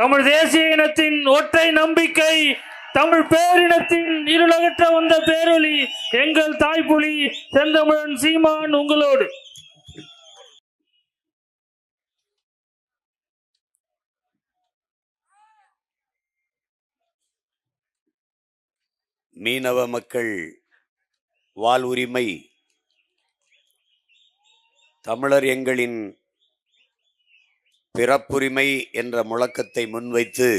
தமிழ் தேசிய இனத்தின் ஒற்றை நம்பிக்கை, தமிழ் பேரினத்தின் இருளகற்ற வந்த பேரொளி எங்கள் தாய்ப்புலி செந்தமிழன் சீமான் உங்களோடு. மீனவ மக்கள் வாழ்வுரிமை, தமிழர் எங்களின் பிறப்புரிமை என்ற முழக்கத்தை முன்வைத்து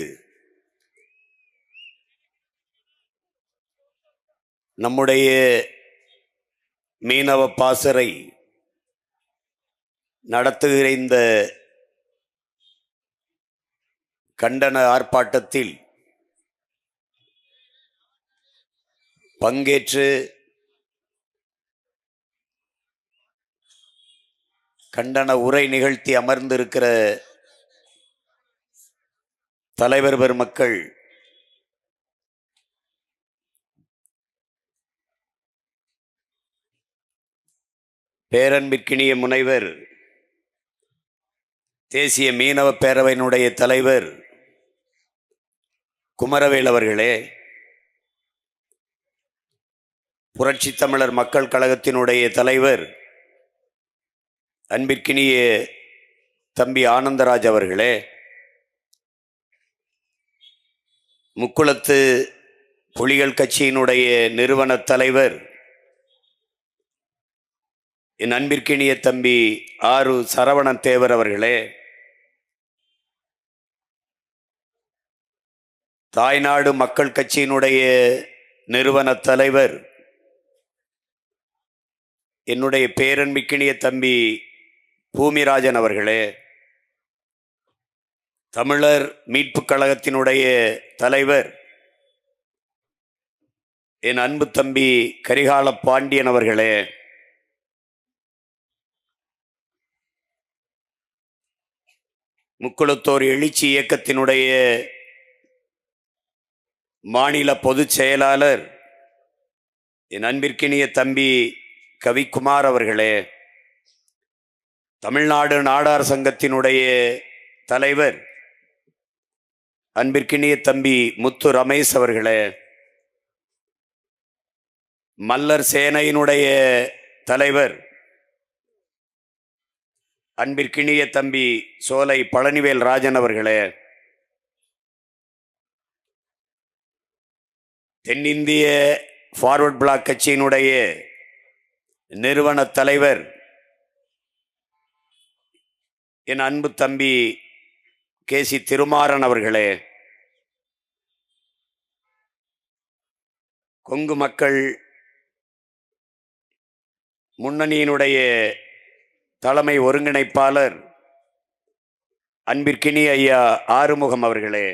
நம்முடைய மீனவ பாசறை நடத்துகிற இந்த கண்டன ஆர்ப்பாட்டத்தில் பங்கேற்று கண்டன உரை நிகழ்த்தி அமர்ந்திருக்கிற தலைவர் பெருமக்கள், பேரன்பிற்கினிய முனைவர், தேசிய மீனவ பேரவையினுடைய தலைவர் குமரவேல் அவர்களே, புரட்சி தமிழர் மக்கள் கழகத்தினுடைய தலைவர் அன்பிற்கினிய தம்பி ஆனந்தராஜ் அவர்களே, முக்குளத்து புலிகள் கட்சியினுடைய நிறுவன தலைவர் என் அன்பிற்கினிய தம்பி ஆரு சரவணன் தேவர் அவர்களே, தாய்நாடு மக்கள் கட்சியினுடைய நிறுவன தலைவர் என்னுடைய பேரன்பிற்கினிய தம்பி பூமிராஜன் அவர்களே, தமிழர் மீட்புக் கழகத்தினுடைய தலைவர் என் அன்பு தம்பி கரிகால பாண்டியன் அவர்களே, முக்குளத்தோர் எழுச்சி இயக்கத்தினுடைய மாநில பொதுச் செயலாளர் என் அன்பிற்கினிய தம்பி கவிக்குமார் அவர்களே, தமிழ்நாடு நாடார் சங்கத்தினுடைய தலைவர் அன்பிற்கினிய தம்பி முத்து ரமேஷ் அவர்களே, மல்லர் சேனையினுடைய தலைவர் அன்பிற்கினிய தம்பி சோலை பழனிவேல் ராஜன் அவர்களே, தென்னிந்திய ஃபார்வர்ட் பிளாக் கட்சியினுடைய நிறுவன தலைவர் என் அன்பு தம்பி கேசி திருமாறன் அவர்களே, கொங்கு மக்கள் முன்னணியினுடைய தலைமை ஒருங்கிணைப்பாளர் அன்பிற்கினிய ஐயா ஆறுமுகம் அவர்களே,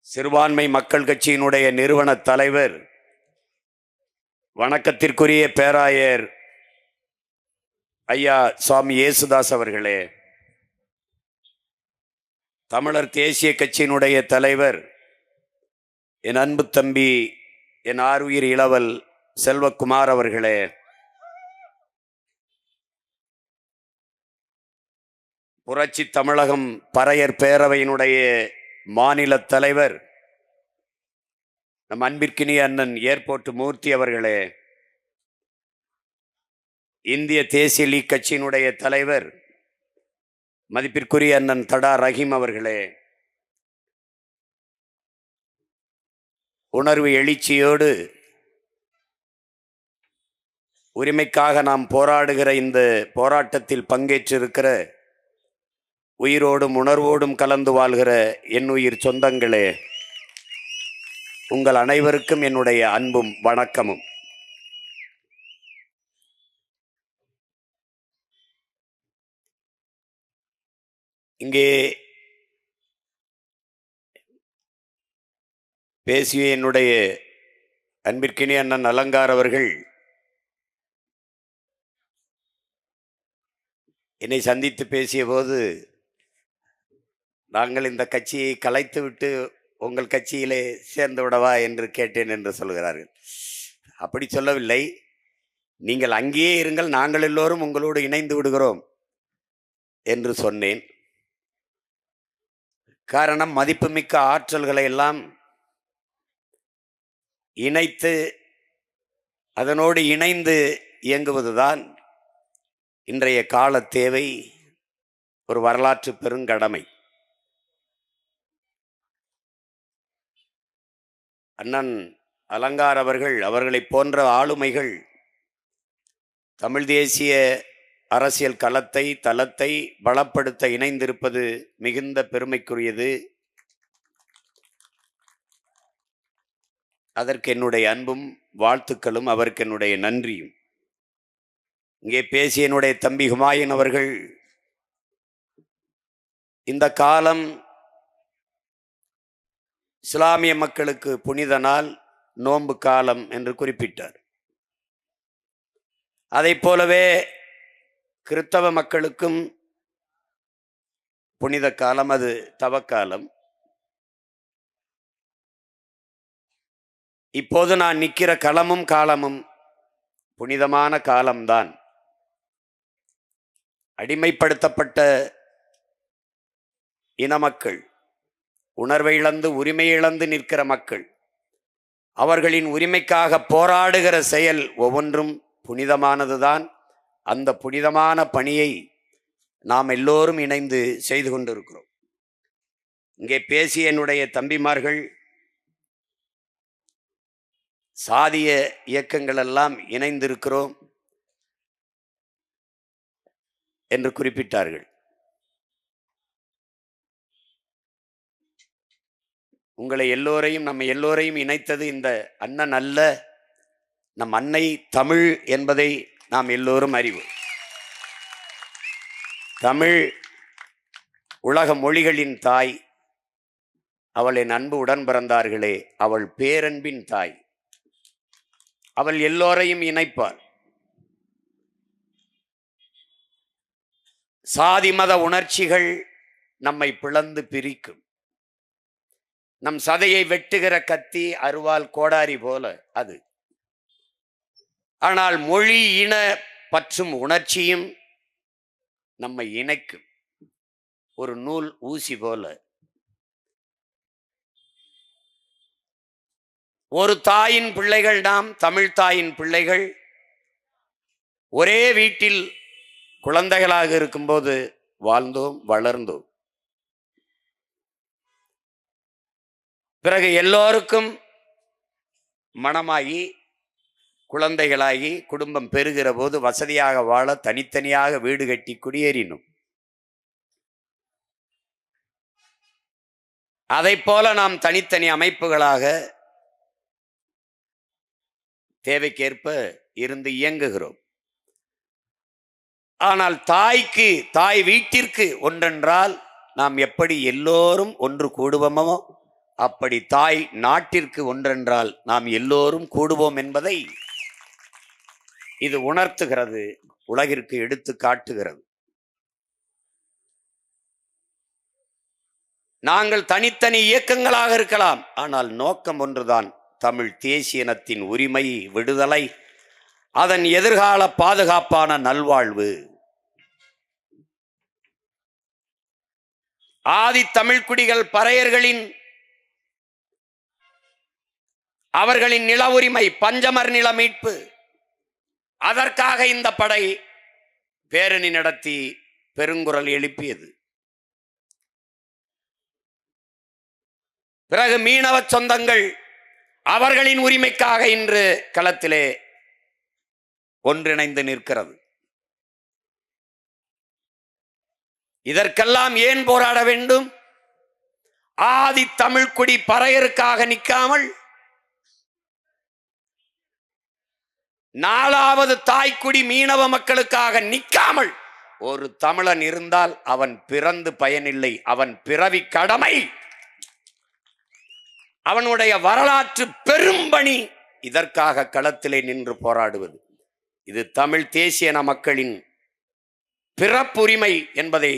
சிறுபான்மை மக்கள் கட்சியினுடைய நிறுவன தலைவர் வணக்கத்திற்குரிய பேராயர் ஐயா சுவாமி இயேசுதாஸ் அவர்களே, தமிழர் தேசிய கட்சியினுடைய தலைவர் என் அன்பு தம்பி என் ஆருயிர் இளவல் செல்வகுமார் அவர்களே, புரட்சி தமிழகம் பறையர் பேரவையினுடைய மாநில தலைவர் நம் அன்பிற்கினிய அண்ணன் ஏர்போர்ட் மூர்த்தி அவர்களே, இந்திய தேசிய லீக் கட்சியினுடைய தலைவர் மதிப்பிற்குரிய அண்ணன் தடா ரஹீம் அவர்களே, உணர்வு எழுச்சியோடு உரிமைக்காக நாம் போராடுகிற இந்த போராட்டத்தில் பங்கேற்றிருக்கிற உயிரோடும் உணர்வோடும் கலந்து வாழ்கிற என் உயிர் சொந்தங்களே, உங்கள் அனைவருக்கும் என்னுடைய அன்பும் வணக்கமும். இங்கே பேசிய என்னுடைய அன்பிற்கினிய அண்ணன் அலங்கார் அவர்கள் என்னை சந்தித்து பேசிய போது, நாங்கள் இந்த கட்சியை கலைத்து விட்டு உங்கள் கட்சியிலே சேர்ந்து விடவா என்று கேட்டேன் என்று சொல்கிறார்கள். அப்படி சொல்லவில்லை. நீங்கள் அங்கேயே இருங்கள், நாங்கள் எல்லோரும் உங்களோடு இணைந்து விடுகிறோம். என்று சொன்னேன். காரணம், மதிப்புமிக்க ஆற்றல்களை எல்லாம் இணைத்து அதனோடு இணைந்து இயங்குவதுதான் இன்றைய கால தேவை, ஒரு வரலாற்று பெருங்கடமை. அண்ணன் அலங்கார் அவர்களை போன்ற ஆளுமைகள் தமிழ் தேசிய அரசியல் தளத்தை பலப்படுத்த இணைந்திருப்பது மிகுந்த பெருமைக்குரியது. அதற்கு என்னுடைய அன்பும் வாழ்த்துக்களும், அவருக்கு என்னுடைய நன்றியும். இங்கே பேசிய என்னுடைய தம்பி ஹுமாயூன் அவர்கள் இந்த காலம் இஸ்லாமிய மக்களுக்கு புனித நாள், நோன்பு காலம் என்று குறிப்பிட்டார். அதைப் போலவே கிறித்தவ மக்களுக்கும் புனித காலம், அது தவக்காலம். இப்போது நான் நிற்கிற களமும் காலமும் புனிதமான காலம்தான். அடிமைப்படுத்தப்பட்ட இன மக்கள், உணர்வை இழந்து உரிமை இழந்து நிற்கிற மக்கள், அவர்களின் உரிமைக்காக போராடுகிற செயல் ஒவ்வொன்றும் புனிதமானதுதான். அந்த புனிதமான பணியை நாம் எல்லோரும் இணைந்து செய்து கொண்டிருக்கிறோம். இங்கே பேசிய என்னுடைய தம்பிமார்கள் சாதிய இயக்கங்கள் எல்லாம் இணைந்திருக்கிறோம் என்று குறிப்பிட்டார்கள். உங்களை எல்லோரையும், நம்ம எல்லோரையும் இணைத்தது இந்த அண்ணன் அல்ல, நம் அன்னை தமிழ் என்பதை நாம் எல்லோரும் அறிவோம். தமிழ் உலக மொழிகளின் தாய். அவள் என் அன்பு உடன் பிறந்தார்களே, அவள் பேரன்பின் தாய். அவள் எல்லோரையும் இணைப்பாள். சாதி மத உணர்ச்சிகள் நம்மை பிளந்து பிரிக்கும். நம் சதையை வெட்டுகிற கத்தி, அருவாள், கோடாரி போல அது. ஆனால் மொழி இன பற்றும் உணர்ச்சியும் நம்மை இணைக்கும், ஒரு நூல் ஊசி போல. ஒரு தாயின் பிள்ளைகள் நாம், தமிழ் தாயின் பிள்ளைகள். ஒரே வீட்டில் குழந்தைகளாக இருக்கும்போது வாழ்ந்தோம், வளர்ந்தோம். பிறகு எல்லோருக்கும் மணமாகி குழந்தைகளாகி குடும்பம் பெறுகிற போது வசதியாக வாழ தனித்தனியாக வீடு கட்டி குடியேறினோம். அதைப் போல நாம் தனித்தனி அமைப்புகளாக தேவைக்கேற்ப இருந்து இயங்குகிறோம். ஆனால் தாய் வீட்டிற்கு ஒன்றென்றால் நாம் எப்படி எல்லோரும் ஒன்று கூடுவோமோ, அப்படி தாய் நாட்டிற்கு ஒன்றென்றால் நாம் எல்லோரும் கூடுவோம் என்பதை இது உணர்த்துகிறது, உலகிற்கு எடுத்து காட்டுகிறது. நாங்கள் தனித்தனி இயக்கங்களாக இருக்கலாம், ஆனால் நோக்கம் ஒன்றுதான், தமிழ் தேசிய இனத்தின் உரிமை, விடுதலை, அதன் எதிர்கால பாதுகாப்பான நல்வாழ்வு. ஆதி தமிழ் குடிகள் பறையர்களின் அவர்களின் நில உரிமை, பஞ்சமர் நில மீட்பு, அதற்காக இந்த படை பேரணி நடத்தி பெருங்குரல் எழுப்பியது. பிறகு மீனவ சொந்தங்கள் அவர்களின் உரிமைக்காக இன்று களத்திலே ஒன்றிணைந்து நிற்கிறது. இதற்கெல்லாம் ஏன் போராட வேண்டும்? ஆதி தமிழ்குடி பறையருக்காக நிற்காமல், நாலாவது தாய்க்குடி மீனவ மக்களுக்காக நிற்காமல், ஒரு தமிழன் இருந்தால் அவன் பிறந்து பயனில்லை, அவன் பிறவி கடமை, அவனுடைய வரலாற்று பெரும்பணி. இதற்காக களத்திலே நின்று போராடுவது, இது தமிழ் தேசிய மக்களின் பிறப்புரிமை என்பதை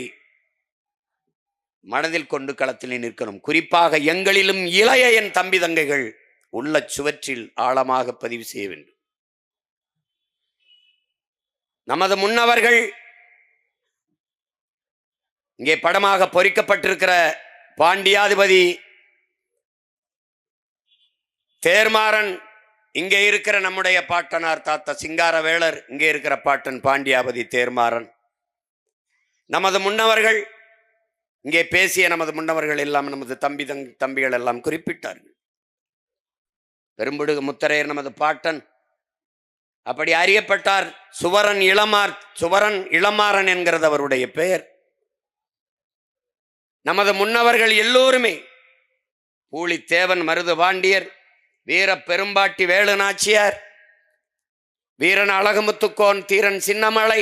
மனதில் கொண்டு களத்திலே நிற்கணும். குறிப்பாக எங்களிலும் இளைய என் தம்பி தங்கைகள் உள்ள சுவற்றில் ஆழமாக பதிவு செய்ய வேண்டும். நமது முன்னவர்கள் இங்கே படமாக பொறிக்கப்பட்டிருக்கிற பாண்டியாதிபதி தேர்மாறன், இங்கே இருக்கிற நம்முடைய பாட்டனார் தாத்தா சிங்காரவேலர், இங்கே இருக்கிற பாட்டன் பாண்டியாபதி தேர்மாறன், நமது முன்னவர்கள் இங்கே பேசிய நமது முன்னவர்கள் எல்லாம் நமது தம்பிகள் எல்லாம் குறிப்பிட்டார்கள். பெரும்புடுகு முத்தரையர் நமது பாட்டன் அப்படி அறியப்பட்டார். சுவரன் இளமாறன் என்கிறது அவருடைய பெயர். நமது முன்னவர்கள் எல்லோருமே பூலித்தேவன் மருது பாண்டியர், வீர பெரும்பாட்டி வேலு நாச்சியார், வீரன் அழகுமுத்துக்கோன், தீரன் சின்னமலை,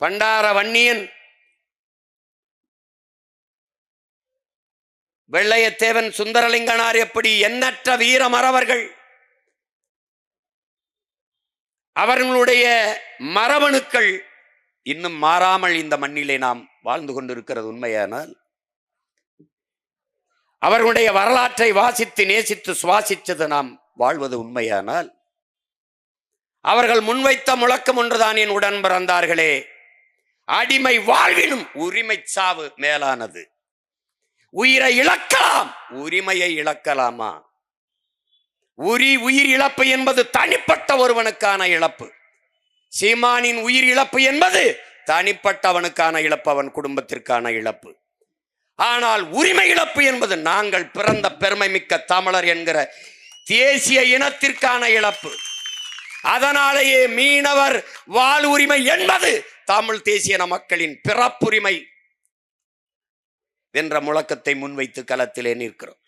பண்டார வன்னியன், வெள்ளையத்தேவன், சுந்தரலிங்கனார், எப்படி எண்ணற்ற வீர மறவர்கள் அவர்களுடைய மரபணுக்கள் இன்னும் மாறாமல் இந்த மண்ணிலே நாம் வாழ்ந்து கொண்டிருக்கிறது உண்மையானால், அவர்களுடைய வரலாற்றை வாசித்து நேசித்து சுவாசித்தது நாம் வாழ்வது உண்மையானால், அவர்கள் முன்வைத்த முழக்கம் ஒன்றுதான் என் உடன் பிறந்தார்களே, அடிமை வாழ்வினும் உரிமை சாவு மேலானது. உயிரை இழக்கலாம், உரிமையை இழக்கலாமா? உயிர் இழப்பு என்பது தனிப்பட்ட ஒருவனுக்கான இழப்பு. சீமானின் உயிர் இழப்பு என்பது தனிப்பட்டவனுக்கான இழப்பு, அவன் குடும்பத்திற்கான இழப்பு. ஆனால் உரிமை இழப்பு என்பது நாங்கள் பிறந்த பெருமை மிக்க தமிழர் என்கிற தேசிய இனத்திற்கான இழப்பு. அதனாலேயே மீனவர் வாழ் உரிமை என்பது தமிழ் தேசிய மக்களின் பிறப்புரிமை என்ற முழக்கத்தை முன்வைத்து களத்திலே நிற்கிறோம்.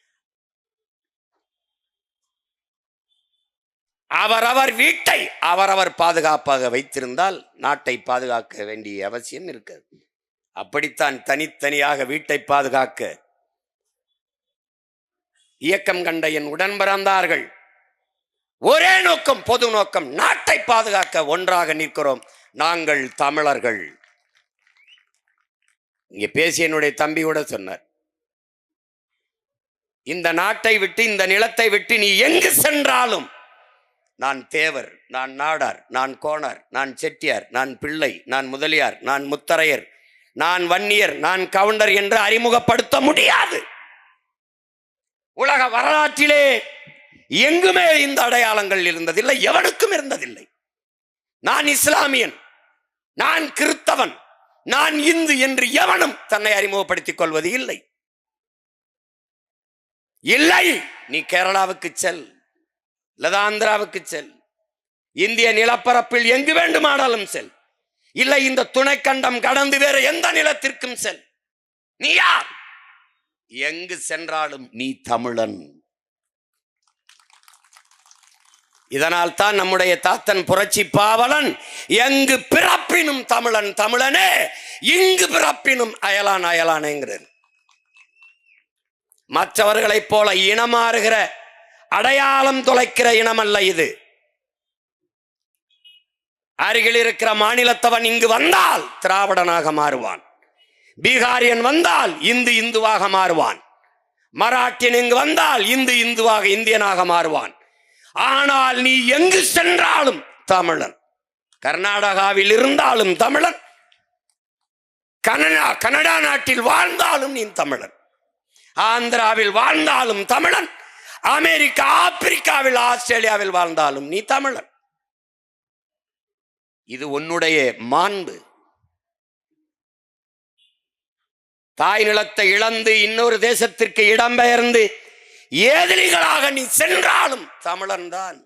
அவரவர் வீட்டை அவரவர் பாதுகாப்பாக வைத்திருந்தால் நாட்டை பாதுகாக்க வேண்டிய அவசியம் இருக்கிறது. அப்படித்தான் தனித்தனியாக வீட்டை பாதுகாக்க இயக்கம் கண்ட என் உடன் பிறந்தார்கள். ஒரே நோக்கம், பொது நோக்கம், நாட்டை பாதுகாக்க ஒன்றாக நிற்கிறோம் நாங்கள் தமிழர்கள். இங்கே பேசிய என்னுடைய தம்பி கூட சொன்னார், இந்த நாட்டை விட்டு இந்த நிலத்தை விட்டு நீ எங்கு சென்றாலும் நான் தேவர், நான் நாடார், நான் கோணார், நான் செட்டியார், நான் பிள்ளை, நான் முதலியார், நான் முத்தரையர், நான் வன்னியர், நான் கவுண்டர் என்று அறிமுகப்படுத்த முடியாது. உலக வரலாற்றிலே எங்குமே இந்த அடையாளங்கள் இருந்ததில்லை, எவனுக்கும் இருந்ததில்லை. நான் இஸ்லாமியன், நான் கிறிஸ்தவன், நான் இந்து என்று எவனும் தன்னை அறிமுகப்படுத்திக் கொள்வது இல்லை. இல்லை, நீ கேரளாவுக்கு செல், இல்லது ஆந்திராவுக்கு செல், இந்திய நிலப்பரப்பில் எங்கு வேண்டுமானாலும் செல், இல்லை இந்த துணைக்கண்டம் கடந்து வேற எந்த நிலத்திற்கும் செல், நீ யார்? எங்கு சென்றாலும் நீ தமிழன். இதனால் தான் நம்முடைய தாத்தன் புரட்சி பாவலன் எங்கு பிறப்பினும் தமிழன் தமிழனே, இங்கு பிறப்பினும் அயலான் அயலானேங்கிறார். மற்றவர்களைப் போல இனமாறுகிற அடையாளம் தொலைக்கிற இனம் அல்ல இது. அருகில் இருக்கிற மாநிலத்தவன் இங்கு வந்தால் திராவிடனாக மாறுவான், பீகாரியன் வந்தால் இந்துவாக மாறுவான், மராட்டியன் இங்கு வந்தால் இந்துவாக இந்தியனாக மாறுவான். ஆனால் நீ எங்கு சென்றாலும் தமிழன். கர்நாடகாவில் இருந்தாலும் தமிழன், கனடா நாட்டில் வாழ்ந்தாலும் நீ தமிழன், ஆந்திராவில் வாழ்ந்தாலும் தமிழன், அமெரிக்கா, ஆப்பிரிக்காவில், ஆஸ்திரேலியாவில் வாழ்ந்தாலும் நீ தமிழன். இது உன்னுடைய மாண்பு. தாய் நிலத்தை இழந்து இன்னொரு தேசத்திற்கு இடம்பெயர்ந்து ஏதிலிகளாக நீ சென்றாலும் தமிழன் தான்.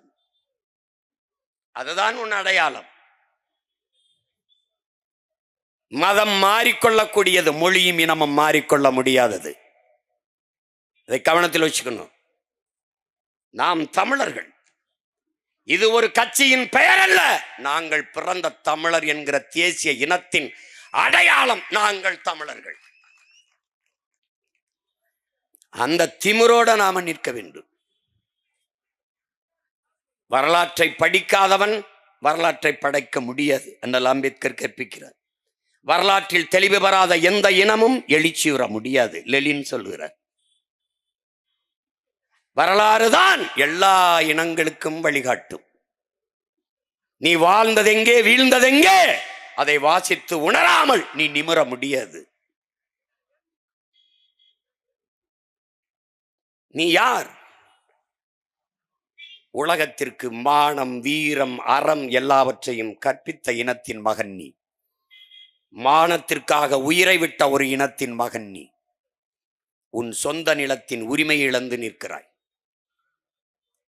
அதுதான் உன் அடையாளம். மதம் மாறிக்கொள்ளக்கூடியது, மொழியும் இனமும் மாறிக்கொள்ள முடியாதது. இதை கவனத்தில் வச்சுக்கணும். நாம் தமிழர்கள். இது ஒரு கட்சியின் பெயர் அல்ல. நாங்கள் பிறந்த தமிழர் என்கிற தேசிய இனத்தின் அடையாளம். நாங்கள் தமிழர்கள். அந்த திமிரோட நாம நிற்க வேண்டும். வரலாற்றை படிக்காதவன் வரலாற்றை படைக்க முடியாது என்றால் அம்பேத்கர் கற்பிக்கிறார். வரலாற்றில் தெளிவு பெறாத எந்த இனமும் எழுச்சியுற முடியாது லெனின் சொல்கிறார். வரலாறு தான் எல்லா இனங்களுக்கும் வழிகாட்டும். நீ வாழ்ந்ததெங்கே, வீழ்ந்ததெங்கே, அதை வாசித்து உணராமல் நீ நிமிர முடியாது. நீ யார்? உலகத்திற்கு மானம், வீரம், அறம் எல்லாவற்றையும் கற்பித்த இனத்தின் மகன் நீ. மானத்திற்காக உயிரை விட்ட ஒரு இனத்தின் மகன் நீ. உன் சொந்த நிலத்தின் உரிமை இழந்து நிற்கிறாய்.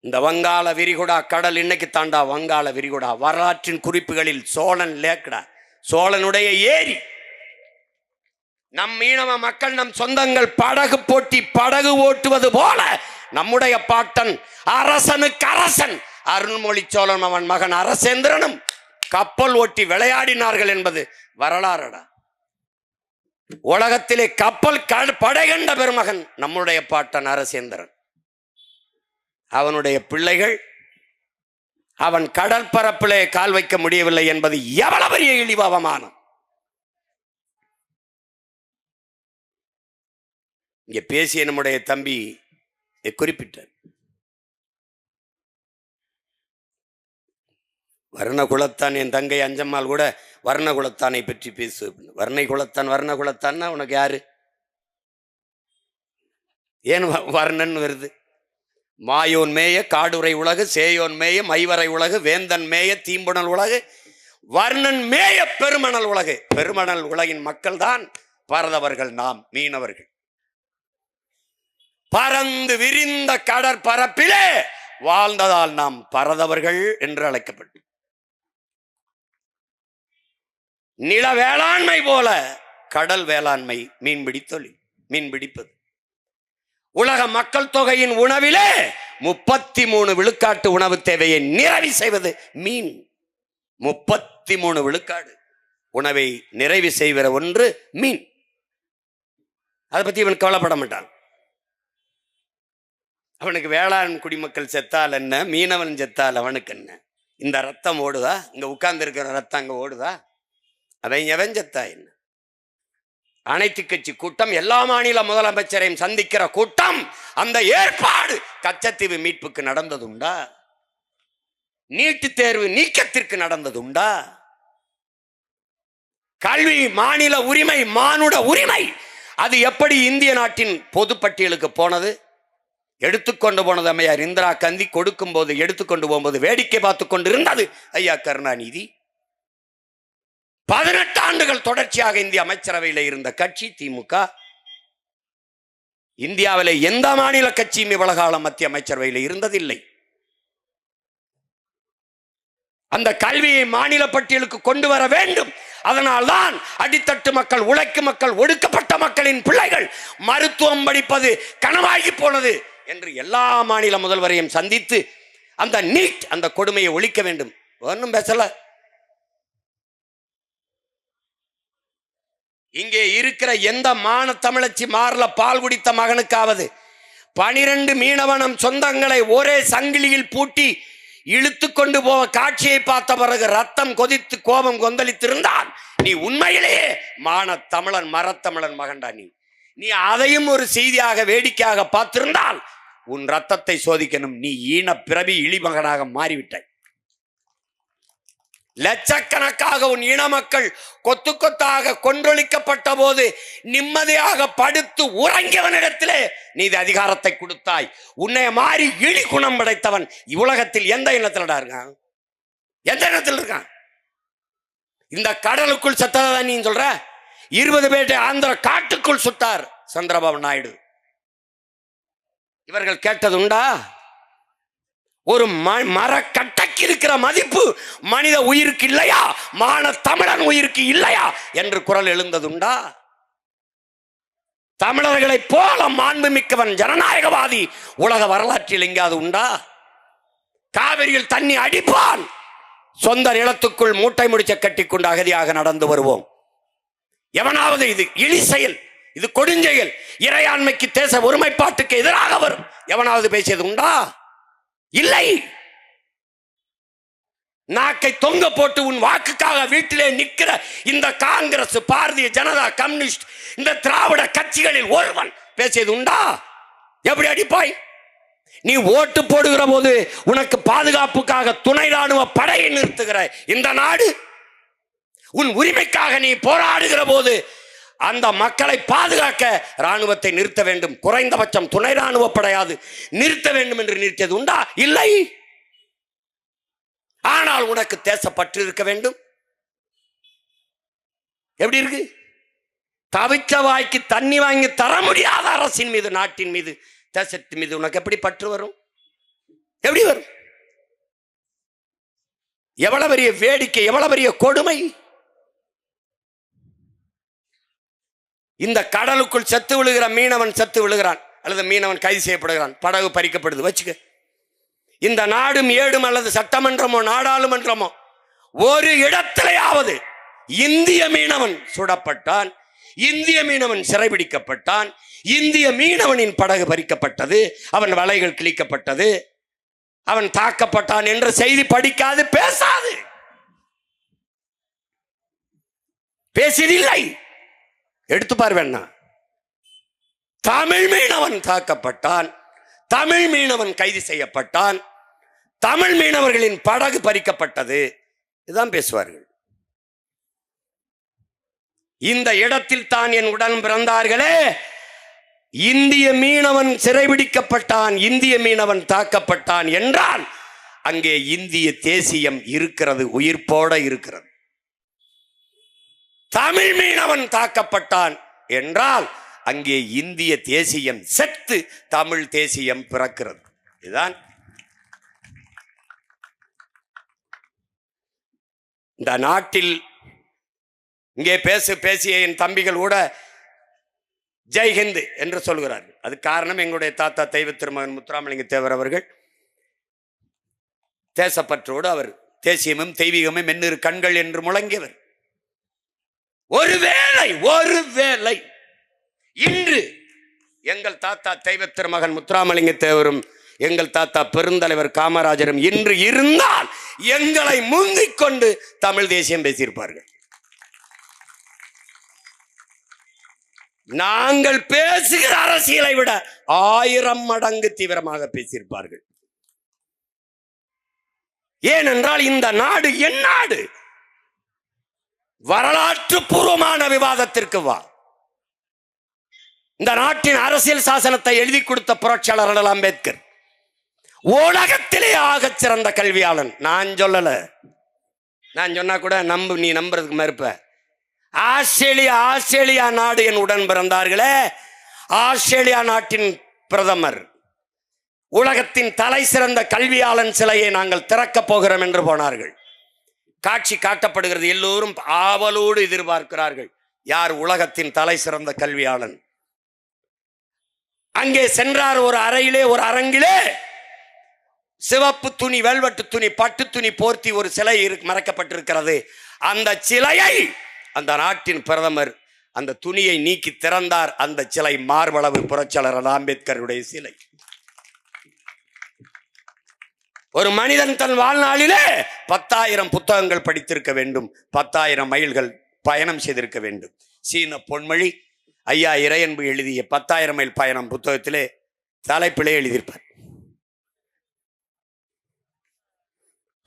இந்த வங்காள விரிகுடா கடல் இன்னைக்கு தாண்டா வங்காள விரிகுடா. வரலாற்றின் குறிப்புகளில் சோழன் லேக்கடா, சோழனுடைய ஏரி. நம் மீனவ மக்கள், நம் சொந்தங்கள் படகு போட்டி படகு ஓட்டுவது போல நம்முடைய பாட்டன் அரசனுக்கு அரசன் அருள்மொழி சோழன் அவன் மகன் அரசேந்திரனும் கப்பல் ஓட்டி விளையாடினார்கள் என்பது வரலாறுடா. உலகத்திலே கப்பல் படை கண்ட பெருமகன் நம்முடைய பாட்டன் அரசேந்திரன். அவனுடைய பிள்ளைகள் அவன் கடற்பரப்பிலே கால் வைக்க முடியவில்லை என்பது எவ்வளவு பெரிய இழிவு, அவமானம். இங்கே பேசிய நம்முடைய தம்பி குறிப்பிட்டார், வர்ணகுலத்தான். என் தங்கை அஞ்சம்மாள் கூட வர்ணகுலத்தானை பற்றி பேசு. வர்ணகுலத்தான் வர்ணகுலத்தான்னா உனக்கு யாரு? ஏன் வர்ணன் வருது? மாயோன் மேய காடுரை உலகு, சேயோன் மேய மைவரை உலகு, வேந்தன் மேய தீம்புணல் உலகு, வர்ணன் மேய பெருமணல் உலகு. பெருமணல் உலகின் மக்கள் தான் பரதவர்கள், நாம் மீனவர்கள். பறந்து விரிந்த கடற்பரப்பிலே வாழ்ந்ததால் நாம் பரதவர்கள் என்று அழைக்கப்பட்டோம். நில வேளாண்மை போல கடல் வேளாண்மை மீன்பிடி தொழில், மீன்பிடிப்பது. உலக மக்கள் தொகையின் உணவிலே 33 விழுக்காட்டு உணவு தேவையை நிறைவு செய்வது மீன். 33 விழுக்காடு உணவை நிறைவு செய்கிற ஒன்று மீன். அதை பத்தி இவன் கவலைப்பட மாட்டான். அவனுக்கு வேளாண் குடிமக்கள் செத்தால் என்ன, மீனவன் செத்தால் அவனுக்கு என்ன? இந்த ரத்தம் ஓடுதா? இங்க உட்கார்ந்து இருக்கிற ரத்தம் அங்க ஓடுதா? அவன் எவன் செத்தா என்ன? அனைத்து கட்சி கூட்டம், எல்லா மாநில முதலமைச்சரையும் சந்திக்கிற கூட்டம், அந்த ஏற்பாடு கச்சத்தீவு மீட்புக்கு நடந்ததுண்டா? நீட்டு தேர்வு நீக்கத்திற்கு நடந்ததுண்டா? கல்வி மாநில உரிமை, மானுட உரிமை, அது எப்படி இந்திய நாட்டின் பொதுப்பட்டியலுக்கு போனது? எடுத்துக்கொண்டு போனது அம்மையார் இந்திரா காந்தி. கொடுக்கும் போது, எடுத்துக்கொண்டு போகும்போது வேடிக்கை பார்த்து கொண்டு இருந்தது ஐயா கருணாநிதி. 18 ஆண்டுகள் தொடர்ச்சியாக இந்திய அமைச்சரவையில் இருந்த கட்சி திமுக. இந்தியாவில் எந்த மாநில கட்சியும் இவ்வளவு காலம் மத்திய அமைச்சரவையில் இருந்ததில்லை. அந்த கல்வியை மாநில பட்டியலுக்கு கொண்டு வர வேண்டும். அதனால்தான் அடித்தட்டு மக்கள், உழைக்கும் மக்கள், ஒடுக்கப்பட்ட மக்களின் பிள்ளைகள் மருத்துவம் படிப்பது கனவாகி போனது என்று எல்லா மாநில முதல்வரையும் சந்தித்து அந்த நீட், அந்த கொடுமையை ஒழிக்க வேண்டும். ஒன்றும் பேசல. இங்கே இருக்கிற எந்த மான தமிழச்சி மாறல பால் குடித்த மகனுக்காவது 12 மீனவனம் சொந்தங்களை ஒரே சங்கிலியில் பூட்டி இழுத்து கொண்டு போக காட்சியை பார்த்த பிறகு ரத்தம் கொதித்து கோபம் கொந்தளித்திருந்தான் நீ உண்மையிலேயே மான தமிழன், மரத்தமிழன் மகன்டா. நீ அதையும் ஒரு செய்தியாக வேடிக்கையாக பார்த்திருந்தால் உன் ரத்தத்தை சோதிக்கணும். நீ ஈன பிறவி இழிமகனாக மாறிவிட்டாய். லட்சக்கணக்காக உன் இன மக்கள் கொத்து கொத்தாக கொன்றொழிக்கப்பட்ட போது நிம்மதியாக படுத்து உறங்கியவனிடத்திலே நீ அதிகாரத்தை கொடுத்தாய். உன்னை மாறி இழி குணம் படைத்தவன் உலகத்தில் எந்த இனத்திலடா இருக்கான்? எந்த இனத்தில் இருக்கான்? இந்த கடலுக்குள் சத்ததான் நீ சொல்ற. 20 பேரை ஆந்திர காட்டுக்குள் சுட்டார் சந்திரபாபு நாயுடு. இவர்கள் கேட்டது உண்டா? ஒரு மரக்கட்டைக்கு இருக்கிற மதிப்பு மனித உயிருக்கு இல்லையா, மான தமிழன் உயிருக்கு இல்லையா என்று குரல் எழுந்ததுண்டா? தமிழர்களை போல மாண்புமிக்கவன் ஜனநாயகவாதி உலக வரலாற்றில் எங்காவது உண்டா? காவிரியில் தண்ணி அடிப்பான், சொந்த நிலத்துக்குள் மூட்டை முடிச்ச கட்டிக்கொண்டு அகதியாக நடந்து வருவோம். எவனாவது இது இழி செயல், இது கொடுஞ்செயல், இறையாண்மைக்கு, தேச ஒருமைப்பாட்டுக்கு எதிராக வரும் எவனாவது பேசியது உண்டா? இல்லை. நாக்கை தொங்க போட்டு உன் வாக்குக்காக வீட்டிலே நிற்கிற இந்த காங்கிரஸ், பாரதிய ஜனதா, கம்யூனிஸ்ட், இந்த திராவிட கட்சிகளில் ஒருவன் பேசியது உண்டா? எப்படி அடிப்பாய்? நீ ஓட்டு போடுகிற போது உனக்கு பாதுகாப்புக்காக துணை ராணுவ படையை நிறுத்துகிற இந்த நாடு, உன் உரிமைக்காக நீ போராடுகிற போது அந்த மக்களை பாதுகாக்க ராணுவத்தை நிறுத்த வேண்டும், குறைந்தபட்சம் துணை ராணுவ படையாது நிறுத்த வேண்டும் என்று நிறுத்தியது உண்டா? இல்லை. ஆனால் உனக்கு தேசப்பற்று இருக்க வேண்டும். எப்படி இருக்கு? தவிச்ச வாய்க்கு தண்ணி வாங்கி தர முடியாத அரசின் மீது, நாட்டின் மீது, தேசத்தின் மீது உனக்கு எப்படி பற்று வரும்? எப்படி வரும்? எவ்வளவு பெரிய வேடிக்கை, எவ்வளவு பெரிய கொடுமை! இந்த கடலுக்குள் செத்து விழுகிற மீனவன் செத்து விழுகிறான், அல்லது மீனவன் கைது செய்யப்படுகிறான், படகு பறிக்கப்படுது வச்சுக்க. இந்த நாடும் ஏடும் அல்லது சட்டமன்றமோ நாடாளுமன்றமோ ஒரு இடத்திலேயாவது இந்திய மீனவன் சுடப்பட்டான், இந்திய மீனவன் சிறைபிடிக்கப்பட்டான், இந்திய மீனவனின் படகு பறிக்கப்பட்டது, அவன் வலைகள் கிழிக்கப்பட்டது, அவன் தாக்கப்பட்டான் என்ற செய்தி படிக்காது, பேசாது, பேசியதில்லை. எடுத்து பார்வேன்னா, தமிழ் மீனவன் தாக்கப்பட்டான், தமிழ் மீனவன் கைது செய்யப்பட்டான், தமிழ் மீனவர்களின் படகு பறிக்கப்பட்டது, இதுதான் பேசுவார்கள். இந்த இடத்தில் தான் என் உடன் பிறந்தார்களே, இந்திய மீனவன் சிறைபிடிக்கப்பட்டான், இந்திய மீனவன் தாக்கப்பட்டான் என்றால் அங்கே இந்திய தேசியம் இருக்கிறது, உயிர்ப்போட இருக்கிறது. தமிழ் மீனவன் தாக்கப்பட்டான் என்றால் அங்கே இந்திய தேசியம் செத்து தமிழ் தேசியம் பிறக்கிறது. இதுதான் இந்த நாட்டில். இங்கே பேசிய என் தம்பிகள் கூட ஜெய்ஹிந்த் என்று சொல்கிறார்கள். அது காரணம் எங்களுடைய தாத்தா தெய்வ திருமகன் முத்துராமலிங்க தேவர் அவர்கள் தேசப்பற்றோடு அவர் தேசியமும் தெய்வீகமும் மென்னிரு கண்கள் என்று முழங்கியவர். ஒருவேளை இன்று எங்கள் தாத்தா தெய்வ திருமகன் முத்துராமலிங்க தேவரும் எங்கள் தாத்தா பெருந்தலைவர் காமராஜரும் இன்று இருந்தால் எங்களை முந்திக் கொண்டு தமிழ் தேசியம் பேசியிருப்பார்கள். நாங்கள் பேசுகிற அரசியலை விட 1000 மடங்கு தீவிரமாக பேசியிருப்பார்கள். ஏனென்றால் இந்த நாடு என் நாடு. வரலாற்று பூர்வமான விவாதத்திற்கு வா. இந்த நாட்டின் அரசியல் சாசனத்தை எழுதி கொடுத்த புரட்சியாளர் அண்ணல் அம்பேத்கர் உலகத்திலே ஆகச் சிறந்த கல்வியாளன். நான் சொல்லல, நான் சொன்னா கூட நீ நம்புறதுக்கு மறுப்ப. ஆஸ்திரேலியா நாடு என் உடன் பிறந்தார்களே, ஆஸ்திரேலியா நாட்டின் பிரதமர் உலகத்தின் தலை சிறந்த கல்வியாளன் சிலையை நாங்கள் திறக்கப் போகிறோம் என்று போனார்கள். காட்சி காட்டப்படுகிறது, எல்லோரும் ஆவலோடு எதிர்பார்க்கிறார்கள். யார் உலகத்தின் தலை சிறந்த கல்வியாளன்? அங்கே சென்றார். ஒரு அறையிலே, ஒரு அரங்கிலே சிவப்பு துணி, வெல்வெட்டு துணி, பட்டு துணி போர்த்தி ஒரு சிலை மறைக்கப்பட்டிருக்கிறது. அந்த சிலையை அந்த நாட்டின் பிரதமர் அந்த துணியை நீக்கி திறந்தார். அந்த சிலை மார்பளவு புரட்சியாளர் அம்பேத்கருடைய சிலை. ஒரு மனிதன் தன் வாழ்நாளிலே 10,000 புத்தகங்கள் படித்திருக்க வேண்டும், 10,000 மைல்கள் பயணம் செய்திருக்க வேண்டும். சீன பொன்மொழி ஐயா இறையன்பு எழுதிய 10,000 மைல் பயணம் புத்தகத்திலே தலைப்பிலே எழுதியிருப்பார்.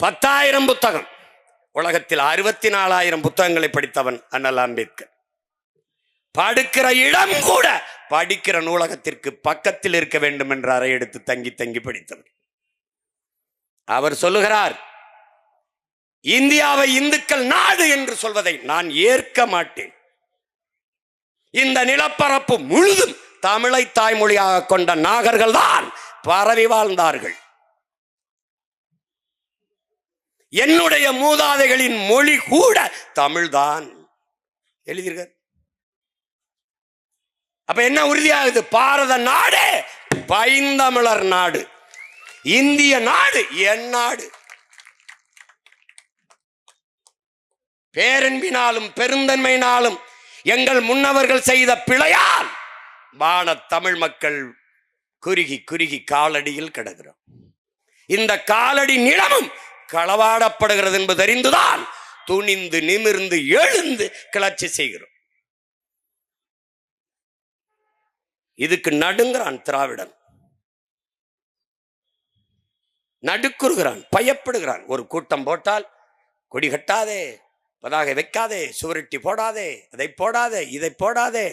10,000 புத்தகம். உலகத்தில் 64,000 புத்தகங்களை படித்தவன் அண்ணல் அம்பேத்கர். படுக்கிற இடம் கூட படிக்கிற நூலகத்திற்கு பக்கத்தில் இருக்க வேண்டும் என்ற அறை எடுத்து தங்கி தங்கி படித்தவர். அவர் சொல்லுகிறார், இந்தியாவை இந்துக்கள் நாடு என்று சொல்வதை நான் ஏற்க மாட்டேன். இந்த நிலப்பரப்பு முழுதும் தமிழை தாய்மொழியாக கொண்ட நாகர்கள் தான் பரவி வாழ்ந்தார்கள். என்னுடைய மூதாதைகளின் மொழி கூட தமிழ்தான் எழுதியிருக்க. அப்ப என்ன உறுதியாகுது? பாரத நாடு பைந்தமிழர் நாடு, இந்திய நாடு என் நாடு. பேரன்பினாலும் பெருந்தன்மையினாலும் எங்கள் முன்னவர்கள் செய்த பிழையால் வான தமிழ் மக்கள் குறுகி குறுகி காலடியில் கிடக்கிறோம். இந்த காலடி நிலமும் களவாடப்படுகிறது என்பது அறிந்துதான் துணிந்து நிமிர்ந்து எழுந்து கிளர்ச்சி செய்கிறோம். இதுக்கு நடுங்கிறான் திராவிடன், நடுக்குறுகிறான், பயப்படுகிறான். ஒரு கூட்டம் போட்டால் கொடி கட்டாதே, பதாகை வைக்காதே, சுவரொட்டி போடாதே, அதை போடாதே, இதை போடாதே.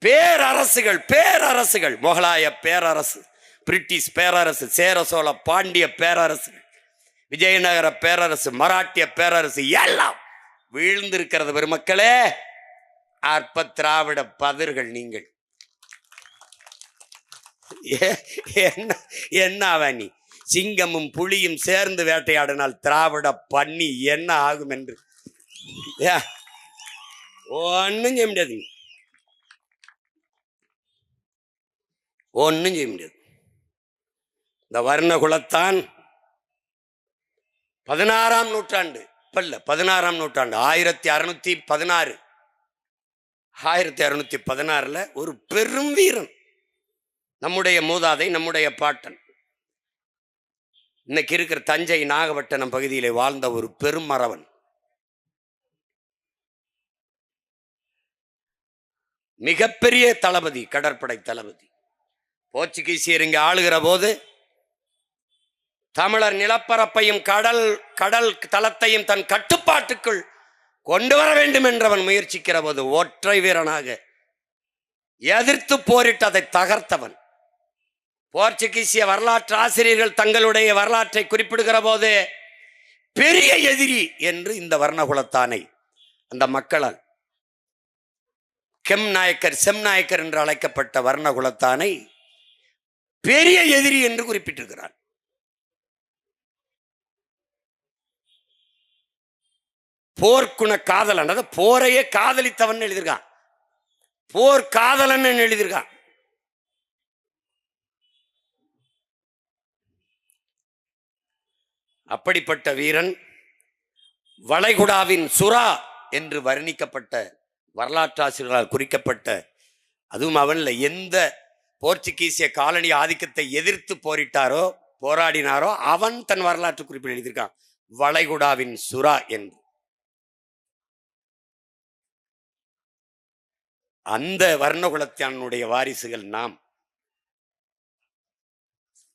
பேரரசுகள் பேரரசுகள், முகலாய பேரரசு, பிரிட்டிஷ் பேரரசு, சேர சோழ பாண்டிய பேரரசு, விஜயநகர பேரரசு, மராட்டிய பேரரசு எல்லாம் வீழ்ந்திருக்கிறது. பெருமக்களே, அற்ப திராவிட பதர்கள் நீங்கள். என்ன நீ சிங்கமும் புலியும் சேர்ந்து வேட்டையாடினால் திராவிட பண்ணி என்ன ஆகும் என்று ஒன்னும் செய்ய முடியாது, ஒன்னும் செய்ய முடியாது. இந்த வர்ணகுலத்தான் 16ஆம் நூற்றாண்டு, இப்ப இல்ல 16ஆம் நூற்றாண்டு, 1616, 1616 ஒரு பெரும் வீரன், நம்முடைய மூதாதை, நம்முடைய பாட்டன், இன்னைக்கு இருக்கிற தஞ்சை நாகப்பட்டினம் பகுதியிலே வாழ்ந்த ஒரு பெரும் மறவன், மிகப்பெரிய தளபதி, கடற்படை தளபதி. போர்ச்சுகீசியர் இங்கே ஆளுகிற போது தமிழர் நிலப்பரப்பையும் கடல் கடல் தளத்தையும் தன் கட்டுப்பாட்டுக்குள் கொண்டு வர வேண்டும் என்றவன் முயற்சிக்கிற போது ஒற்றை வீரனாக எதிர்த்து போரிட்டு அதை தகர்த்தவன். போர்ச்சுகீசிய வரலாற்று ஆசிரியர்கள் தங்களுடைய வரலாற்றை குறிப்பிடுகிற போது பெரிய எதிரி என்று இந்த வர்ணகுலத்தானை அந்த மக்களால் செம் நாயக்கர் என்று அழைக்கப்பட்ட வர்ணகுலத்தானை பெரிய எதிரி என்று குறிப்பிட்டிருக்கிறார். போர்க்குண காதலன், அதாவது போரையே காதலித்தவன் எழுதியிருக்கான், போர் காதலன் எழுதியிருக்கான். அப்படிப்பட்ட வீரன் வளைகுடாவின் சுறா என்று வர்ணிக்கப்பட்ட, வரலாற்றாசிரியர்களால் குறிக்கப்பட்ட, அதுவும் அவன்ல எந்த போர்ச்சுகீசிய காலனி ஆதிக்கத்தை எதிர்த்து போரிட்டாரோ போராடினாரோ அவன் தன் வரலாற்று குறிப்பில் எழுதியிருக்கான் வளைகுடாவின் சுறா என்று. அந்த வர்ணகுலத்தினுடைய வாரிசுகள் நாம்.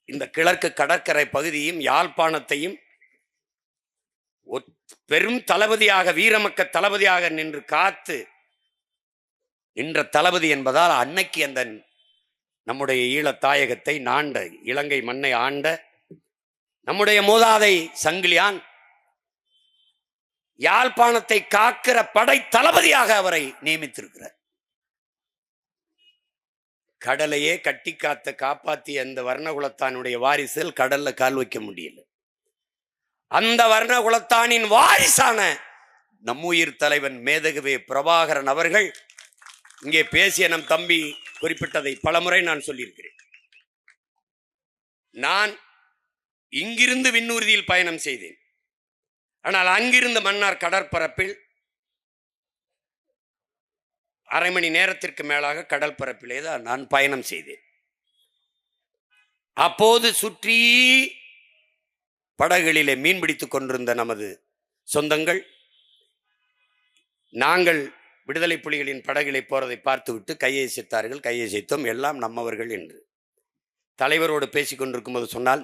இந்த கிழக்கு கடற்கரை பகுதியும் யாழ்ப்பாணத்தையும் பெரும் தளபதியாக, வீரமக்க தளபதியாக நின்று காத்து நின்ற தளபதி என்பதால் அன்னைக்கு அந்த நம்முடைய ஈழத்தாயகத்தை நாண்ட, இலங்கை மண்ணை ஆண்ட நம்முடைய மூதாதை சங்கிலியான் யாழ்ப்பாணத்தை காக்கிற படை தளபதியாக அவரை நியமித்திருக்கிறார். கடலையே கட்டி காத்த காப்பாற்றிய அந்த வர்ணகுலத்தானுடைய வாரிசுகள் கடல்ல கால் வைக்க முடியல. அந்த வர்ணகுலத்தானின் வாரிசான நம்முயிர் தலைவன் மேதகுவே பிரபாகரன் அவர்கள் இங்கே பேசிய நம் தம்பி குறிப்பிட்டதை பலமுறை நான் சொல்லியிருக்கிறேன். நான் இங்கிருந்து விண்ணூர்தியில் பயணம் செய்தேன். ஆனால் அங்கிருந்து மன்னார் கடற்பரப்பில் அரை மணி நேரத்திற்கு மேலாக கடல் பரப்பிலே தான் நான் பயணம் செய்தேன். அப்போது சுற்றி படகுகளிலே மீன்பிடித்துக் கொண்டிருந்த நமது சொந்தங்கள், நாங்கள் விடுதலை புலிகளின் படகுகளை போறதை பார்த்துவிட்டு கையசைத்தார்கள். கையசைத்தோம், எல்லாம் நம்மவர்கள் என்று. தலைவரோடு பேசிக் கொண்டிருக்கும் போது சொன்னால்,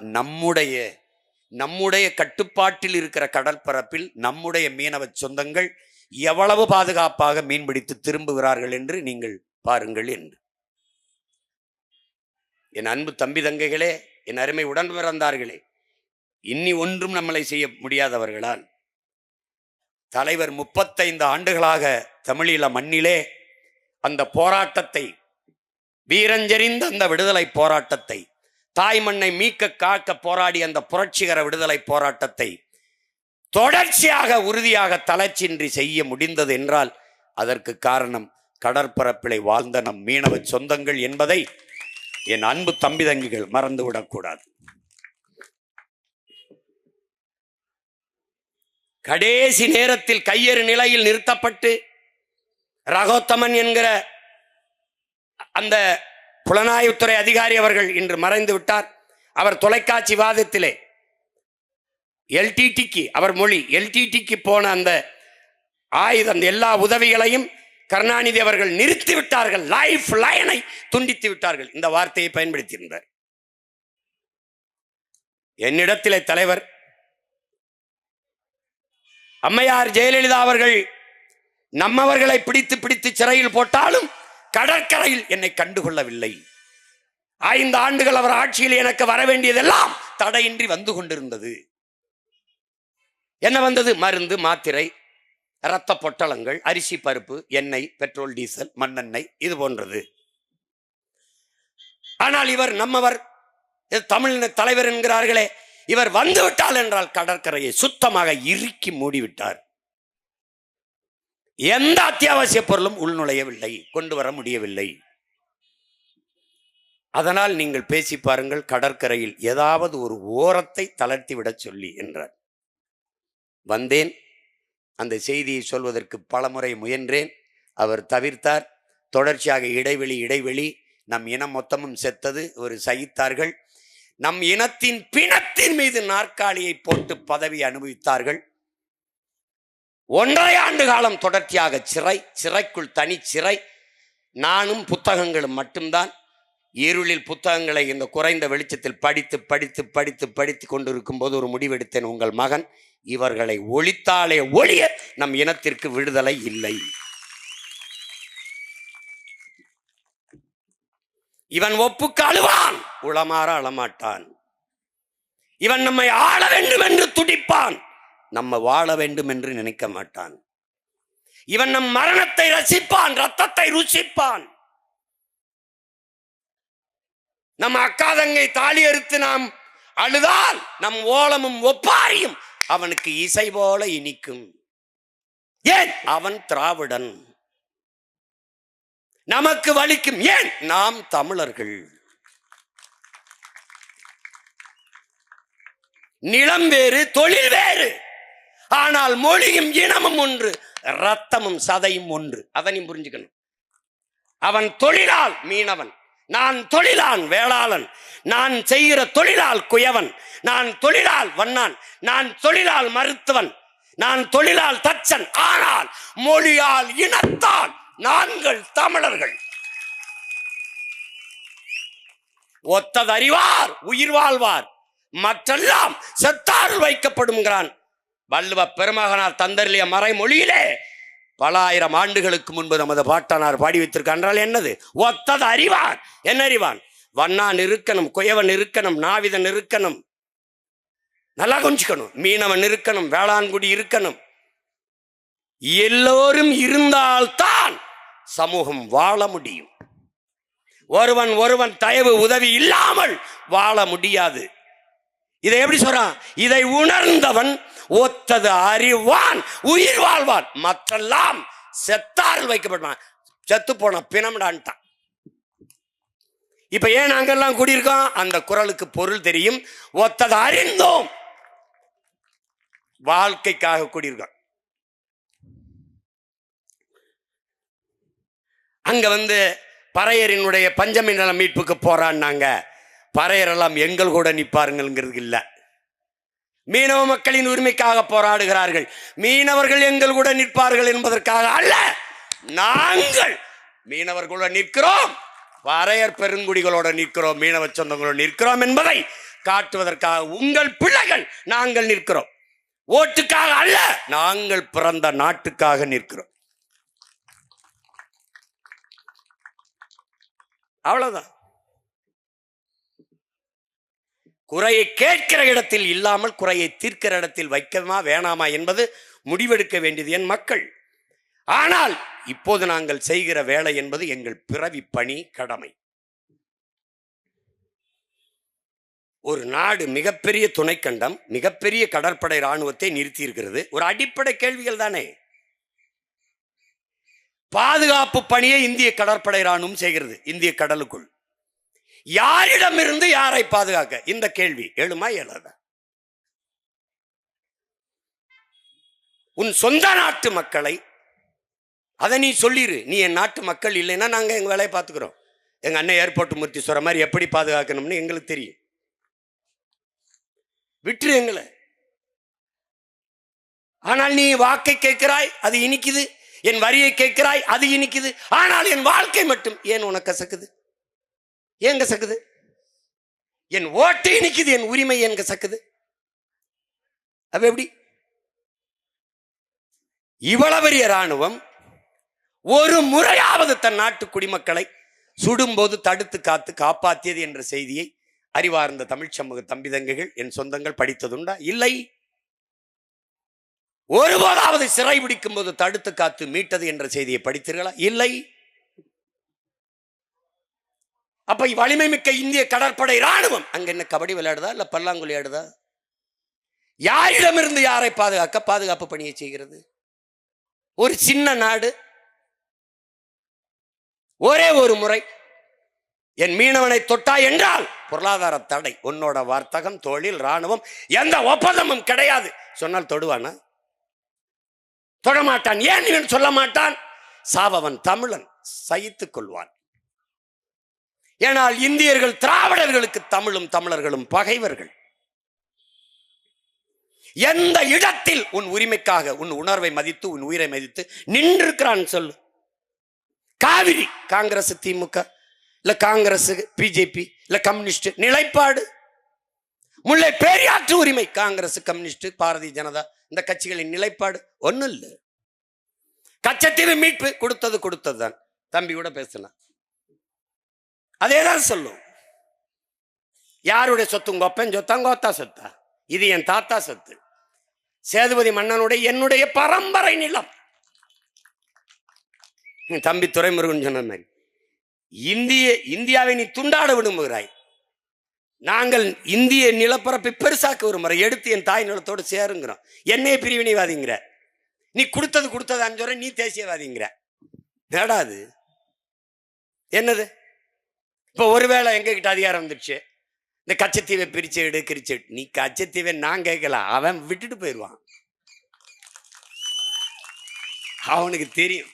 நம்முடைய கட்டுப்பாட்டில் இருக்கிற கடற்பரப்பில் நம்முடைய மீனவ சொந்தங்கள் எவ்வளவு பாதுகாப்பாக மீன்பிடித்து திரும்புகிறார்கள் என்று நீங்கள் பாருங்கள் என்று. என் அன்பு தம்பி தங்கைகளே, என் அருமை உடன் பிறந்தார்களே, இன்னி ஒன்றும் நம்மளை செய்ய முடியாதவர்களால் தலைவர் 35 ஆண்டுகளாக தமிழீழ மண்ணிலே அந்த போராட்டத்தை, வீரஞ்செறிந்த அந்த விடுதலை போராட்டத்தை, தாய் மண்ணை மீட்க காக்க போராடி அந்த புரட்சிகர விடுதலை போராட்டத்தை தொடர்ச்சியாக உறுதியாக தளர்ச்சியின்றி செய்ய முடிந்தது என்றால் அதற்கு காரணம் கடற்பரப்பிலை வாழ்ந்த நம் மீனவ சொந்தங்கள் என்பதை என் அன்பு தம்பி தங்கிகள் மறந்துவிடக்கூடாது. கடைசி நேரத்தில் கையெறு நிலையில் நிறுத்தப்பட்டு ரகோத்தமன் என்கிற அந்த புலனாய்வுத்துறை அதிகாரி அவர்கள் இன்று மறைந்து விட்டார். அவர் தொலைக்காட்சி வாதத்திலே எல்டிடிக்கு, அவர் மொழி எல்டிடிக்கு போன அந்த ஆயுதம், அந்த எல்லா உதவிகளையும் கருணாநிதி அவர்கள் நிறுத்தி விட்டார்கள், லைஃப் லைனை துண்டித்து விட்டார்கள். இந்த வார்த்தையை பயன்படுத்தியிருந்தார். என்னிடத்திலே தலைவர் அம்மையார் ஜெயலலிதா அவர்கள் நம்மவர்களை பிடித்து பிடித்து சிறையில் போட்டாலும் கடற்கரையில் என்னை கண்டுகொள்ளவில்லை. 5 ஆண்டுகள் அவர் ஆட்சியில் எனக்கு வர வேண்டியதெல்லாம் தடையின்றி வந்து கொண்டிருந்தது. என்ன வந்தது? மருந்து, மாத்திரை, இரத்த பொட்டலங்கள், அரிசி, பருப்பு, எண்ணெய், பெட்ரோல், டீசல், மண்ணெண்ணெய், இது போன்றது. ஆனால் இவர் நம்மவர், தமிழ் தலைவர் என்கிறார்களே, இவர் வந்துவிட்டால் என்றால் கடற்கரையை சுத்தமாக இறுக்கி மூடிவிட்டார். எந்த அத்தியாவசிய பொருளும் உள்நுழையவில்லை, கொண்டு வர முடியவில்லை. அதனால் நீங்கள் பேசி பாருங்கள், கடற்கரையில் ஏதாவது ஒரு ஓரத்தை தளர்த்தி விட சொல்லி என்றார். வந்தேன், அந்த செய்தியை சொல்வதற்கு பலமுறை முயன்றேன். அவர் தவிர்த்தார். தொடர்ச்சியாக இடைவெளி நம் இனம் மொத்தமும் செத்தது. ஒரு சகித்தார்கள். நம் இனத்தின் பிணத்தின் மீது நாற்காலியை போட்டு பதவி அனுபவித்தார்கள். 1.5 ஆண்டு காலம் தொடர்ச்சியாக சிறைக்குள் தனி சிறை. நானும் புத்தகங்களும் மட்டும்தான். இருளில் புத்தகங்களை இந்த குறைந்த வெளிச்சத்தில் படித்து கொண்டிருக்கும் போது ஒரு முடிவெடுத்தேன். உங்கள் மகன் இவர்களை ஒழித்தாலே ஒழிய நம் இனத்திற்கு விடுதலை இல்லை. இவன் ஒப்புக்கு அழுவான், உளமாற அழமாட்டான். இவன் நம்மை ஆள வேண்டும் என்று துடிப்பான், நம்ம வாழ வேண்டும் என்று நினைக்க மாட்டான். இவன் நம் மரணத்தை ரசிப்பான், ரத்தத்தை ருசிப்பான். நம் அக்காதங்கை தாலி அறுத்து நாம் அழுதால் நம் ஓலமும் ஒப்பாரியும் அவனுக்கு இசை போல இனிக்கும். ஏன்? அவன் திராவிடன். நமக்கு வலிக்கும். ஏன்? நாம் தமிழர்கள். நிலம் வேறு, தொழில் வேறு, ஆனால் மொழியும் இனமும் ஒன்று, ரத்தமும் சதையும் ஒன்று. அதனையும் புரிஞ்சுக்கணும். அவன் தொழிலால் மீனவன், நான் தொழிலான் வேளாளன், நான் செய்கிற தொழிலால் குயவன், நான் தொழிலால் வண்ணான், நான் தொழிலால் மருத்துவன், நான் தொழிலால் தச்சன். ஆனால் மொழியால் இனத்தால் நாங்கள் தமிழர்கள். ஒத்ததறிவார் உயிர் வாழ்வார், மற்றெல்லாம் செத்தாரில் வைக்கப்படுங்கிறான் வள்ளுவ பெருமகனார் தந்தர்லிய மறைமொழியிலே. பல ஆயிரம் ஆண்டுகளுக்கு முன்பு நமது பாட்டனார் பாடி வைத்திருக்கால் என்னது? ஒத்தது அறிவார். என்ன அறிவான்? வண்ணான் இருக்கணும், குயவன் இருக்கணும், நாவிதன் இருக்கணும், நல்லா கொஞ்சிக்கணும், மீனவன் இருக்கணும், வேளாண்குடி இருக்கணும். எல்லோரும் இருந்தால்தான் சமூகம் வாழ முடியும். ஒருவன் தயவு உதவி இல்லாமல் வாழ முடியாது. இதை எப்படி சொல்றான்? இதை உணர்ந்தவன் ஒத்தது அறிவான் உயிர் வாழ்வான், மற்றெல்லாம் செத்தாரில் வைக்கப்படுவான். செத்து போன பிணம்டான்ட்டான். இப்ப ஏன் நாங்கெல்லாம் கூடியிருக்கோம்? அந்த குரலுக்கு பொருள் தெரியும். ஒத்தது அறிந்தோம், வாழ்க்கைக்காக கூடியிருக்கோம். அங்க வந்து பறையரினுடைய பஞ்சமி நல மீட்புக்கு போறான்னாங்க. பறையரெல்லாம் எங்கள் கூட நிற்பாருங்கிறது இல்லை. மீனவ மக்களின் உரிமைக்காக போராடுகிறார்கள். மீனவர்கள் எங்கள் கூட நிற்பார்கள் என்பதற்காக அல்ல. நாங்கள் மீனவர்களோட நிற்கிறோம், பறையர் பெருங்குடிகளோட நிற்கிறோம், மீனவ சொந்தங்களோட நிற்கிறோம் என்பதை காட்டுவதற்காக உங்கள் பிள்ளைகள் நாங்கள் நிற்கிறோம். ஓட்டுக்காக அல்ல, நாங்கள் பிறந்த நாட்டுக்காக நிற்கிறோம். அவ்வளவுதான். குறையை கேட்கிற இடத்தில் இல்லாமல் குறையை தீர்க்கிற இடத்தில் வைக்கமா வேணாமா என்பது முடிவெடுக்க வேண்டியது என் மக்கள். ஆனால் இப்போது நாங்கள் செய்கிற வேலை என்பது எங்கள் பிறவி பணி, கடமை. ஒரு நாடு மிகப்பெரிய துணைக்கண்டம், மிகப்பெரிய கடற்படை இராணுவத்தை நிறுத்தி இருக்கிறது. ஒரு அடிப்படை கேள்விகள் தானே. பாதுகாப்பு பணியை இந்திய கடற்படை இராணுவம் செய்கிறது. இந்திய கடலுக்குள் யாரிடமிருந்து யாரை பாதுகாக்க? இந்த கேள்வி எழுமா இயலாதா? உன் சொந்த நாட்டு மக்களை அதை நீ சொல்லிரு. நீ என் நாட்டு மக்கள் இல்லைன்னா நாங்க எங்க வேலையை பார்த்துக்கிறோம். எங்க அண்ணன் ஏர்போர்ட் மூர்த்தி சொல்ற மாதிரி எப்படி பாதுகாக்கணும்னு எங்களுக்கு தெரியும். விட்டுரு எங்களை. ஆனால் நீ வாக்கை கேட்கிறாய், அது இனிக்குது. என் வரியை கேட்கிறாய், அது இனிக்குது. ஆனால் என் வாழ்க்கை மட்டும் ஏன் உனக்கு கசக்குது? ஏன் கசக்குது? என் ஓட்டு இனிக்குது, என் உரிமை ஏன் கசக்குது? அப்ப எப்படி? இவ்வளவு பெரிய ராணுவம் ஒரு முறையாவது தன் நாட்டு குடிமக்களை சுடும்போது தடுத்து காத்து காப்பாற்றியது என்ற செய்தியை அறிவார்ந்த தமிழ் சமூக தம்பிதங்கைகள் என் சொந்தங்கள் படித்ததுண்டா? இல்லை. ஒருபோதாவது சிறை பிடிக்கும் போது தடுத்து காத்து மீட்டது என்ற செய்தியை படித்தீர்களா? இல்லை. அப்ப வலிமை மிக்க இந்திய கடற்படை ராணுவம் அங்க என்ன கபடி விளையாடுதா இல்ல பல்லாங்குழி ஆடுதா? யாரிடமிருந்து யாரை பாதுகாப்பு பணியை செய்கிறது? ஒரு சின்ன நாடு. ஒரே ஒரு முறை என் மீனவனை தொட்டா என்றால் பொருளாதார தடை, உன்னோட வர்த்தகம், தொழில், ராணுவம் எந்த ஒப்பந்தமும் கிடையாது சொன்னால் தொடுவானா? தொடமாட்டான். ஏன் இவன் சொல்ல மாட்டான்? சாவவன் தமிழன், சகித்துக் கொள்வான். ஏனால் இந்தியர்கள் திராவிடர்களுக்கு தமிழும் தமிழர்களும் பகைவர்கள். எந்த இடத்தில் உன் உரிமைக்காக உன் உணர்வை மதித்து உன் உயிரை மதித்து நின்றிருக்கிறான் சொல்லு. காவிரி காங்கிரஸ் திமுக இல்ல காங்கிரஸ் பிஜேபி இல்ல கம்யூனிஸ்ட் நிலைப்பாடு. முல்லை பெரியாற்று உரிமை காங்கிரஸ் கம்யூனிஸ்ட் பாரதிய ஜனதா இந்த கட்சிகளின் நிலைப்பாடு ஒன்னும் இல்லை. கச்சத்தீவு மீட்பு கொடுத்ததுதான். தம்பி கூட பேசலாம், அதேதான் சொல்லும். யாருடைய சொத்து? உங்க அப்பன் சொத்தா உங்க அத்தா சொத்தா? இது என் தாத்தா சொத்து. சேதுபதி மன்னனுடைய என்னுடைய பரம்பரை நிலம். தம்பி துரைமுருகன் சொன்ன மாதிரி இந்தியாவை நீ துண்டாட விரும்புகிறாய். நாங்கள் இந்திய நிலப்பரப்பை பெருசாக்க ஒரு முறை எடுத்து என் தாய் நிலத்தோடு சேருங்கிறோம். என்னைய பிரிவினைவாதிங்கிற நீ கொடுத்தது அஞ்சு, நீ தேசியவாதிங்கிற நேடாது என்னது? இப்போ ஒருவேளை எங்ககிட்ட அதிகாரம் வந்துடுச்சு, இந்த கச்சத்தீவை பிரிச்சு நீ கச்சத்தீவை நான் கேட்கல, அவன் விட்டுட்டு போயிடுவான். அவனுக்கு தெரியும்.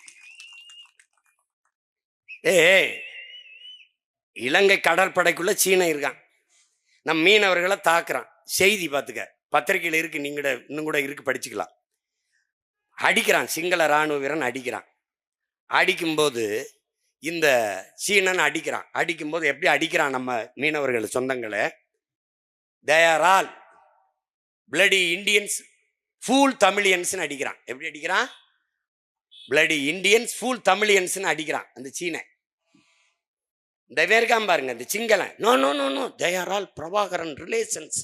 இலங்கை கடற்படைக்குள்ள சீன இருக்கான், நம் மீனவர்களை தாக்குறான். செய்தி பார்த்துக்க, பத்திரிகையில் இருக்கு, நீங்க இன்னும் கூட இருக்கு, படிச்சுக்கலாம். அடிக்கிறான், சிங்கள ராணுவ வீரன் அடிக்கிறான். அடிக்கும்போது இந்த சீனன் அடிக்கிறான். அடிக்கும்போது எப்படி அடிக்கிறான்? நம்ம மீனவர்கள் சொந்தங்களை, they are all bloody Indians, fool Tamilians அடிக்கிறான். எப்படி அடிக்கிறான்? bloody Indians, fool Tamilians அடிக்கிறான் அந்த சீன. இந்த வேர்காம் பாருங்க, இந்த சிங்களன், no no no no, they are all Prabhakaran relations.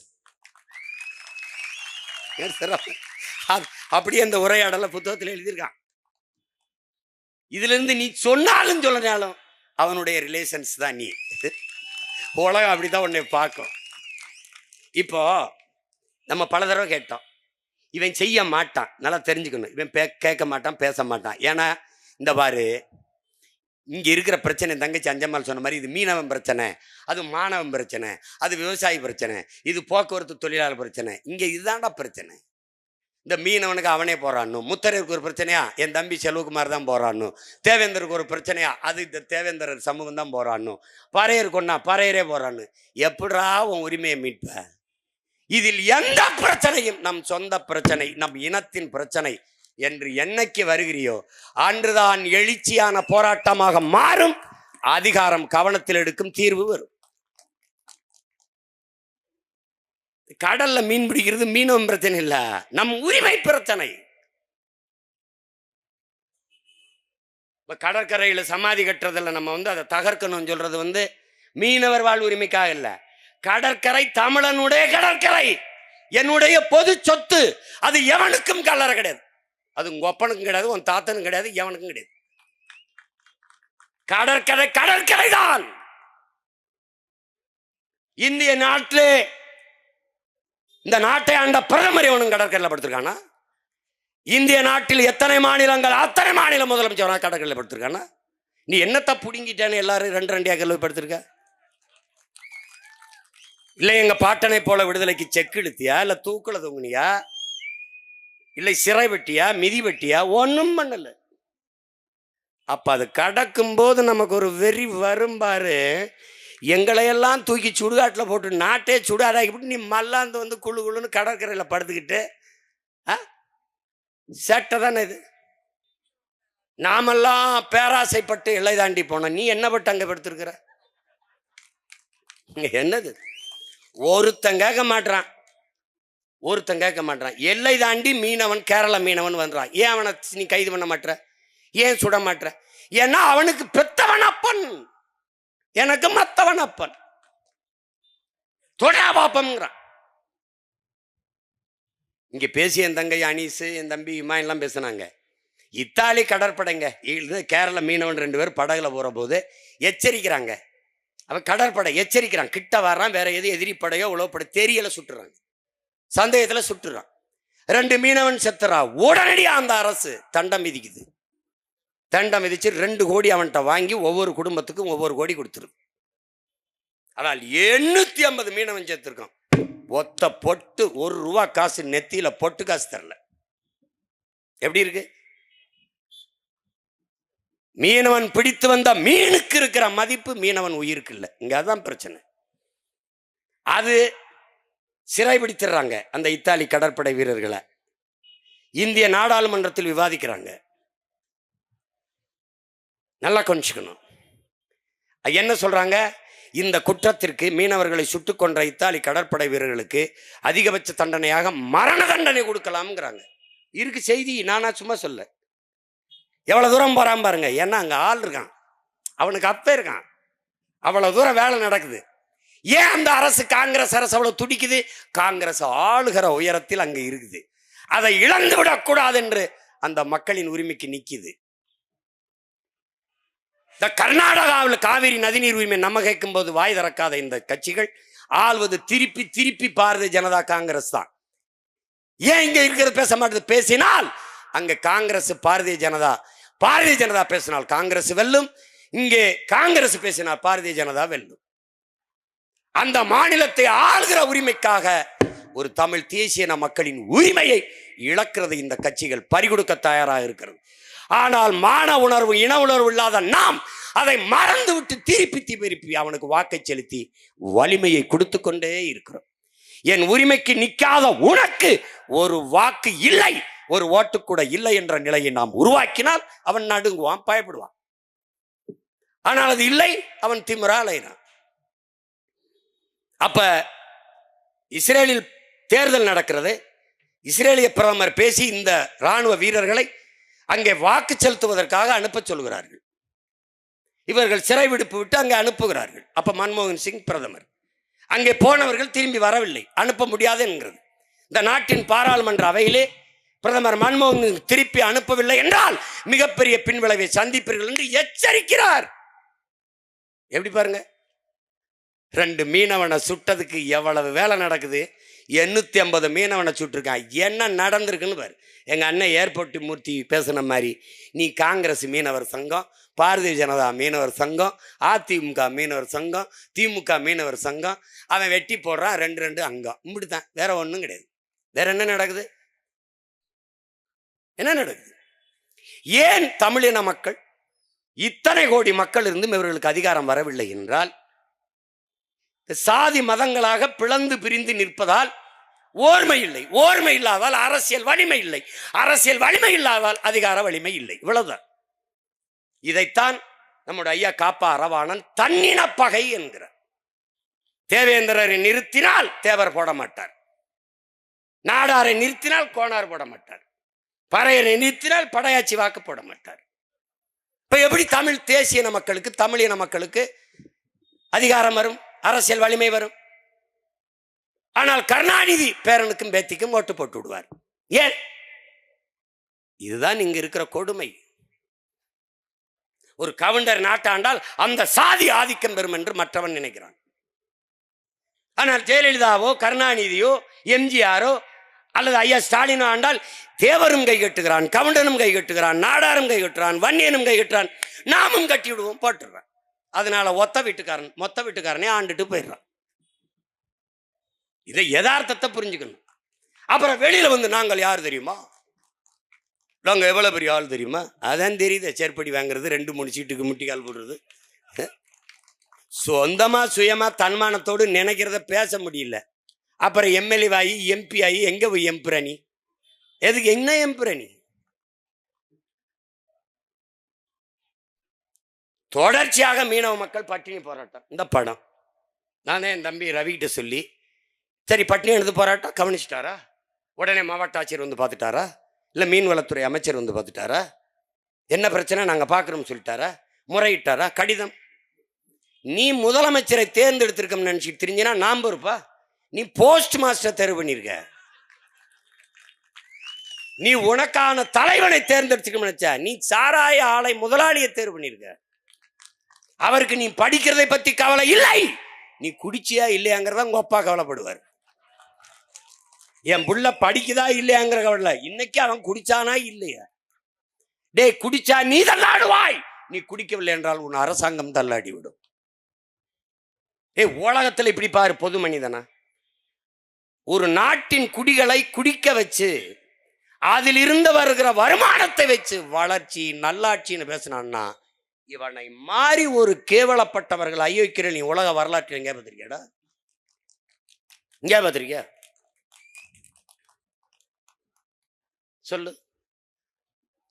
அப்படியே அந்த உரையாடல புத்தகத்தில் எழுதியிருக்கான். இதுல இருந்து நீ சொன்னாலும் சொல்லனாலும் அவனுடைய ரிலேஷன்ஸ் தான் நீ. உலகம் அப்படிதான் உன்னை பார்க்கும். இப்போ நம்ம பல தடவை கேட்டோம், இவன் செய்ய மாட்டான், நல்லா தெரிஞ்சுக்கணும். இவன் கேட்க மாட்டான், பேச மாட்டான். ஏன்னா இந்த பாரு, இங்க இருக்கிற பிரச்சனை தங்கச்சி அஞ்சம்மாள் சொன்ன மாதிரி, இது மீனவன் பிரச்சனை, அது மாணவன் பிரச்சனை, அது விவசாயி பிரச்சனை, இது போக்குவரத்து தொழிலாளர் பிரச்சனை. இங்க இதுதான்டா பிரச்சனை. இந்த மீனவனுக்கு அவனே போறான்னு, முத்தரையருக்கு ஒரு பிரச்சனையா, என் தம்பி செல்வகுமார் தான் போறான்னு, தேவேந்தருக்கு ஒரு பிரச்சனையா, அது இந்த தேவேந்தர் சமூகம் தான் போறான்னு, பறையர் கொண்டா பறையரே போறான்னு. எப்படா உன் உரிமையை மீட்ப? இதில் எந்த பிரச்சனையும் நம் சொந்த பிரச்சனை, நம் இனத்தின் பிரச்சனை என்று என்னைக்கு வருகிறியோ அன்றுதான் எழுச்சியான போராட்டமாக மாறும். அதிகாரம் கவனத்தில் எடுக்கும், தீர்வு வரும். கடல்ல மீன் பிடிக்கிறது மீனவன் பிரச்சனை இல்ல, நம் உரிமை பிரச்சனை. கடற்கரையில சமாதி கட்டுறதுல நம்ம அதை தகர்க்கணும்னு சொல்றது மீனவர் வாழ் உரிமைக்காக இல்ல. கடற்கரை தமிழனுடைய கடற்கரை, என்னுடைய பொது சொத்து. அது எவனுக்கும் கல்லற கிடையாது. அது உங்க ஒப்பனுக்கும் கிடையாது, உன் தாத்தனுக்கும் கிடையாது, எவனுக்கும் கிடையாது. கடற்கரை கடற்கரை தான். இந்திய நாட்டிலே இந்த நாட்டை ஆண்ட பிரதமர் எவனும் கடற்கரையில் படுத்திருக்கானா? இந்திய நாட்டில் எத்தனை மாநிலங்கள், அத்தனை மாநில முதலமைச்சர் கடற்கரையில் படுத்திருக்கானா? நீ என்னத்தை புடுங்கிட்டேன்னு எல்லாரும் ரெண்டு ஏக்கர்ல படுத்திருக்க? இல்லை எங்க பாட்டனை போல விடுதலைக்கு செக்கு இழுத்தியா, இல்ல தூக்குல தொங்குனியா, இல்லை சிறை வெட்டியா, மிதி வெட்டியா? ஒன்றும் பண்ணல. அப்ப அது கடக்கும் போது நமக்கு ஒரு வெறி வரும்பாரு. எங்களையெல்லாம் தூக்கி சுடுகாட்டில் போட்டு நாட்டே சுடாதாக்கிட்டு நீ மல்லாந்து குழு குழுன்னு கடற்கரையில் படுத்துக்கிட்டு சேட்டை தானே இது. நாமெல்லாம் பேராசைப்பட்டு எல்லை தாண்டி போனோம். நீ என்ன பட்டு அங்கே படுத்திருக்கிற? என்னது? ஒருத்தன் கேட்க மாட்டான். ஒருத்தன் கேட்க மாட்டான். எல்லை தாண்டி மீனவன் கேரள மீனவன் வந்துறான், ஏன் அவனை நீ கைது பண்ண மாட்ட, ஏன் சுட மாட்ட? ஏன்னா அவனுக்கு பெத்தவன் அப்பன், எனக்கு மத்தவன் அப்பன், தொடா பாப்பம்ங்கிறான். இங்க பேசி என் தங்கை அனீஸ், என் தம்பி இம்மா எல்லாம் பேசினாங்க. இத்தாலி கடற்படைங்க, கேரள மீனவன் 2 பேர் படகுல போற போது எச்சரிக்கிறாங்க. அவன் கடற்படை எச்சரிக்கிறான், கிட்ட வர்றான், வேற எது எதிரி படையோ உளவுப்படை தெரியல, சுட்டுறாங்க, சந்தேகத்துல சுட்டுறான். 2 மீனவன் செத்துறா. உடனடியா அந்த அரசு தண்டம் விதிக்குது. தண்டம் விதிச்சு 2 கோடி அவன்கிட்ட வாங்கி ஒவ்வொரு குடும்பத்துக்கும் ஒவ்வொரு கோடி கொடுத்துருக்கு. ஆனால் 850 மீனவன் செத்துருக்கான். ஒத்த பொட்டு 1 ரூபா காசு நெத்தியில பொட்டு காசு தரல. எப்படி இருக்கு? மீனவன் பிடித்து வந்த மீனுக்கு இருக்கிற மதிப்பு மீனவன் உயிருக்கு இல்லை. இங்க அதான் பிரச்சனை. அது சிறைபிடித்துறாங்க அந்த இத்தாலி கடற்படை வீரர்களை. இந்திய நாடாளுமன்றத்தில் விவாதிக்கிறாங்க. நல்லா கொஞ்சிக்கணும். என்ன சொல்றாங்க? இந்த குற்றத்திற்கு, மீனவர்களை சுட்டுக் கொன்ற இத்தாலி கடற்படை வீரர்களுக்கு அதிகபட்ச தண்டனையாக மரண தண்டனை கொடுக்கலாம்ங்கிறாங்க. இருக்கு செய்தி, நானா சும்மா சொல்ல. எவ்வளவு தூரம் போறான் பாருங்க. ஏன்னா அங்க ஆள் இருக்கான், அவனுக்கு அப்ப இருக்கான், அவ்வளவு தூரம் வேலை நடக்குது. ஏன் அந்த அரசு, காங்கிரஸ் அரசு அவ்வளவு துடிக்குது? காங்கிரஸ் ஆளுகிற உயரத்தில் அங்க இருக்குது. அதை இழந்து விடக்கூடாது என்று அந்த மக்களின் உரிமைக்கு நிக்குது. இந்த கர்நாடகாவில் காவிரி நதிநீர் உரிமை நம்ம கேட்கும் போது வாய் திறக்காத இந்த கட்சிகள் ஆள்வது திருப்பி திருப்பி பாரதிய ஜனதா காங்கிரஸ் தான். ஏன் இங்க இருக்கிறது பேச மாட்டேது? பேசினால் அங்க காங்கிரஸ் பாரதிய ஜனதா, பாரதிய ஜனதா பேசினால் காங்கிரஸ் வெல்லும், இங்கே காங்கிரஸ் பேசினால் பாரதிய ஜனதா வெல்லும். அந்த மாநிலத்தை ஆளுகிற உரிமைக்காக ஒரு தமிழ் தேசிய மக்களின் உரிமையை இழக்கிறது இந்த கட்சிகள் பறிகொடுக்க தயாராக இருக்கிறது. ஆனால் மான உணர்வு, இன உணர்வு இல்லாத நாம் அதை மறந்து விட்டு திருப்பி திருப்பி அவனுக்கு வாக்கை செலுத்தி வலிமையை கொடுத்து கொண்டே இருக்கிறோம். என் உரிமைக்கு நிற்காத உனக்கு ஒரு வாக்கு இல்லை, ஒரு ஓட்டு கூட இல்லை என்ற நிலையை நாம் உருவாக்கினால் அவன் நடுங்குவான், பயப்படுவான். ஆனால் அது இல்லை, அவன் திமிரா அலைகிறான். அப்ப இஸ்ரேலில் தேர்தல் நடக்கிறது. இஸ்ரேலிய பிரதமர் பேசி இந்த ராணுவ வீரர்களை அங்கே வாக்கு செலுத்துவதற்காக அனுப்ப சொல்கிறார்கள். இவர்கள் சிறை விடுப்பு விட்டு அங்கே அனுப்புகிறார்கள். அப்ப மன்மோகன் சிங் பிரதமர். அங்கே போனவர்கள் திரும்பி வரவில்லை, அனுப்ப முடியாது என்கிறது. இந்த நாட்டின் பாராளுமன்ற அவையிலே பிரதமர் மன்மோகன் திருப்பி அனுப்பவில்லை என்றால் மிகப்பெரிய பின்விளைவை சந்திப்பீர்கள் என்று எச்சரிக்கிறார். எப்படி பாருங்க, 2 மீனவனை சுட்டதுக்கு எவ்வளவு வேலை நடக்குது. 850 மீனவனை சுட்டிருக்கான். என்ன நடந்திருக்குன்னு பாரு. எங்க அண்ணன் ஏர்போர்ட் மூர்த்தி பேசுன மாதிரி, நீ காங்கிரஸ் மீனவர் சங்கம், பாரதிய ஜனதா மீனவர் சங்கம், அதிமுக மீனவர் சங்கம், திமுக மீனவர் சங்கம், அவன் வெட்டி போடுறான் 2 அங்கம். இப்படித்தான், வேற ஒன்றும் கிடையாது. வேற என்ன நடக்குது? என்ன நடக்குது? ஏன் தமிழின மக்கள், இத்தனை கோடி மக்கள் இருந்தும் இவர்களுக்கு அதிகாரம் வரவில்லை என்றால், சாதி மதங்களாக பிளந்து பிரிந்து நிற்பதால் ஓர்மை இல்லை. ஓர்மை இல்லாதால் அரசியல் வலிமை இல்லை. அரசியல் வலிமை இல்லாதால் அதிகார வலிமை இல்லை. இவ்வளவுதான். இதைத்தான் நம்முடைய ஐயா காப்பா அரவாணன் தன்னின பகை என்கிறார். தேவேந்திரரை நிறுத்தினால் தேவர் போட மாட்டார், நாடாரை நிறுத்தினால் கோணார் போட மாட்டார், பறையரை நிறுத்தினால் படையாச்சி வாக்கு போட மாட்டார். இப்ப எப்படி தமிழ் தேசிய மக்களுக்கு, தமிழின மக்களுக்கு அதிகாரம் வரும், அரசியல் வலிமை வரும்? ஆனால் கருணாநிதி பேரனுக்கும் பேத்திக்கும் ஓட்டு போட்டு விடுவார். ஏன்? இதுதான் இங்க இருக்கிற கொடுமை. ஒரு கவுண்டர் நாட்டாண்டால் அந்த சாதி ஆதிக்கம் பெறும் என்று மற்றவன் நினைக்கிறான். ஆனால் ஜெயலலிதாவோ கருணாநிதியோ எம்ஜிஆரோ அல்லது ஐயா ஸ்டாலினோ ஆண்டால் தேவரும் கை கட்டுகிறான், கவுண்டனும் கை கட்டுகிறான், நாடாரும் கை கட்டுறான், வன்னியனும் கை கட்டுறான், நாமும் கட்டி விடுவோம், போட்டுறான். அதனால மொத்த வீட்டுக்காரனே ஆண்டுட்டு போயிடுறான். இதை யதார்த்தத்தை புரிஞ்சுக்கணும். அப்புறம் வெளியில வந்து நாங்கள் யார் தெரியுமா, நாங்கள் எவ்வளவு பெரிய ஆள் தெரியுமா, அதான் தெரியுது. செருப்படி வாங்குறது, 2-3 சீட்டுக்கு முட்டிக்கால் போடுறது, சொந்தமா சுயமா தன்மானத்தோடு நினைக்கிறத பேச முடியல. அப்புறம் எம்எல்ஏ ஆகி எம்பி ஆகி எங்க போய் எம்புரணி? எதுக்கு என்ன எம்புரணி? தொடர்ச்சியாக மீனவ மக்கள் பட்டினி போராட்டம். இந்த படம் நானே என் தம்பி ரவிகிட்ட சொல்லி, சரி பட்டினி எடுத்து போராட்டம் கவனிச்சிட்டாரா? உடனே மாவட்ட ஆட்சியர் வந்து பார்த்துட்டாரா? இல்லை மீன்வளத்துறை அமைச்சர் வந்து பார்த்துட்டாரா? என்ன பிரச்சனை நாங்கள் பார்க்குறோம்னு சொல்லிட்டாரா? முறையிட்டாரா? கடிதம். நீ முதலமைச்சரை தேர்ந்தெடுத்திருக்கோம்னு நினச்சிட்டு தெரிஞ்சினா நாம் பொறுப்பா? நீ போஸ்ட் மாஸ்டர் தேர்வு பண்ணியிருக்க. நீ உனக்கான தலைவனை தேர்ந்தெடுத்துக்கணும்னு நினைச்சா நீ சாராய ஆலை முதலாளியை தேர்வு பண்ணியிருக்க. அவருக்கு நீ படிக்கிறதை பத்தி கவலை இல்லை, நீ குடிச்சியா இல்லையாங்கிறத உங்க அப்பா கவலைப்படுவார். என் புள்ள படிக்குதா இல்லையாங்கிற கவலை. இன்னைக்கு அவன் குடிச்சானா இல்லையா? டே, குடிச்சா நீ தள்ளாடுவாய், நீ குடிக்கவில்லை என்றால் உன் அரசாங்கம் தள்ளாடி விடும். உலகத்தில் இப்படி பாரு, பொது மனிதனா ஒரு நாட்டின் குடிகளை குடிக்க வச்சு அதில் இருந்து வருகிற வருமானத்தை வச்சு வளர்ச்சி நல்லாட்சின்னு பேசினான்னா இவனை மாறி ஒரு கேவலப்பட்டவர்கள் ஐயோக்கிற நீ உலக வரலாற்று எங்கே பார்த்திருக்கியாடா? எங்கே பார்த்திருக்கியா சொல்லு?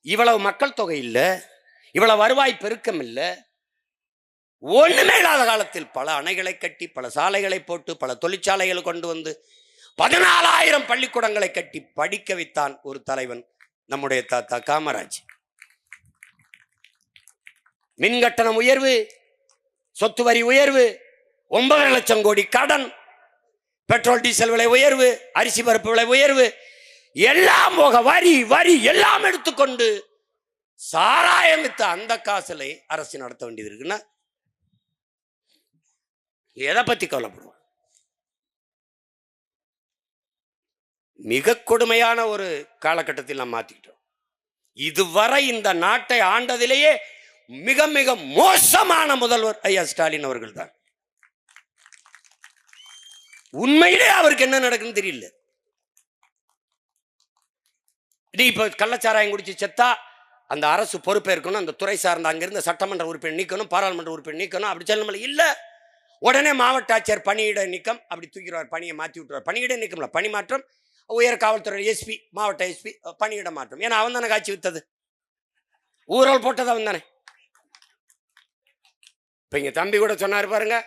இவ்வளவு மக்கள் தொகை இல்லை, இவ்வளவு வருவாய் பெருக்கம் இல்லை, ஒண்ணுமே இல்லாத காலத்தில் பல அணைகளை கட்டி பல சாலைகளை போட்டு பல தொழிற்சாலைகளை கொண்டு வந்து 14,000 பள்ளிக்கூடங்களை கட்டி படிக்க வைத்தான் ஒரு தலைவன், நம்முடைய தாத்தா காமராஜ். மின் கட்டணம் உயர்வு, சொத்து வரி உயர்வு, 9 லட்சம் கோடி கடன், பெட்ரோல் டீசல் விலை உயர்வு, அரிசி பருப்பு விலை உயர்வு, எல்லாம் போக வரி வரி எல்லாம் எடுத்துக்கொண்டு சாராயம் வித்த அந்த காசுல அரசு நடத்த வேண்டியது இருக்குன்னா எதை பத்தி கவலைப்படுவோம்? மிக கொடுமையான ஒரு காலகட்டத்தில் நாம் மாத்திக்கிட்டோம். இதுவரை இந்த நாட்டை ஆண்டதிலேயே மிக மிக மோசமான முதல்வர் ஐயா ஸ்டாலின் அவர்கள் தான். உண்மையிலே அவருக்கு என்ன நடக்குன்னு தெரியல. இப்ப கள்ளச்சாராயம் குடிச்சு செத்தா அந்த அரசு பொறுப்பேற்கணும், அந்த துறை சார்ந்த அங்கிருந்த சட்டமன்ற உறுப்பினர் நீக்கணும், பாராளுமன்ற உறுப்பினர் நீக்கணும், அப்படி சொல்லணும் இல்ல. உடனே மாவட்ட ஆட்சியர் பணியிட நீக்கம் அப்படி தூக்கிடுவார், பணியை மாற்றி விட்டுருவார். பணியிட நீக்கம்ல பணி மாற்றம், உயர் காவல்துறை எஸ்பி மாவட்ட எஸ்பி பணியிட மாற்றம். ஏன்னா அவன் தானே காட்சி வித்தது, ஊழல் போட்டது அவன் தானே. இப்ப இங்க தம்பி கூட சொன்னாரு பாருங்க,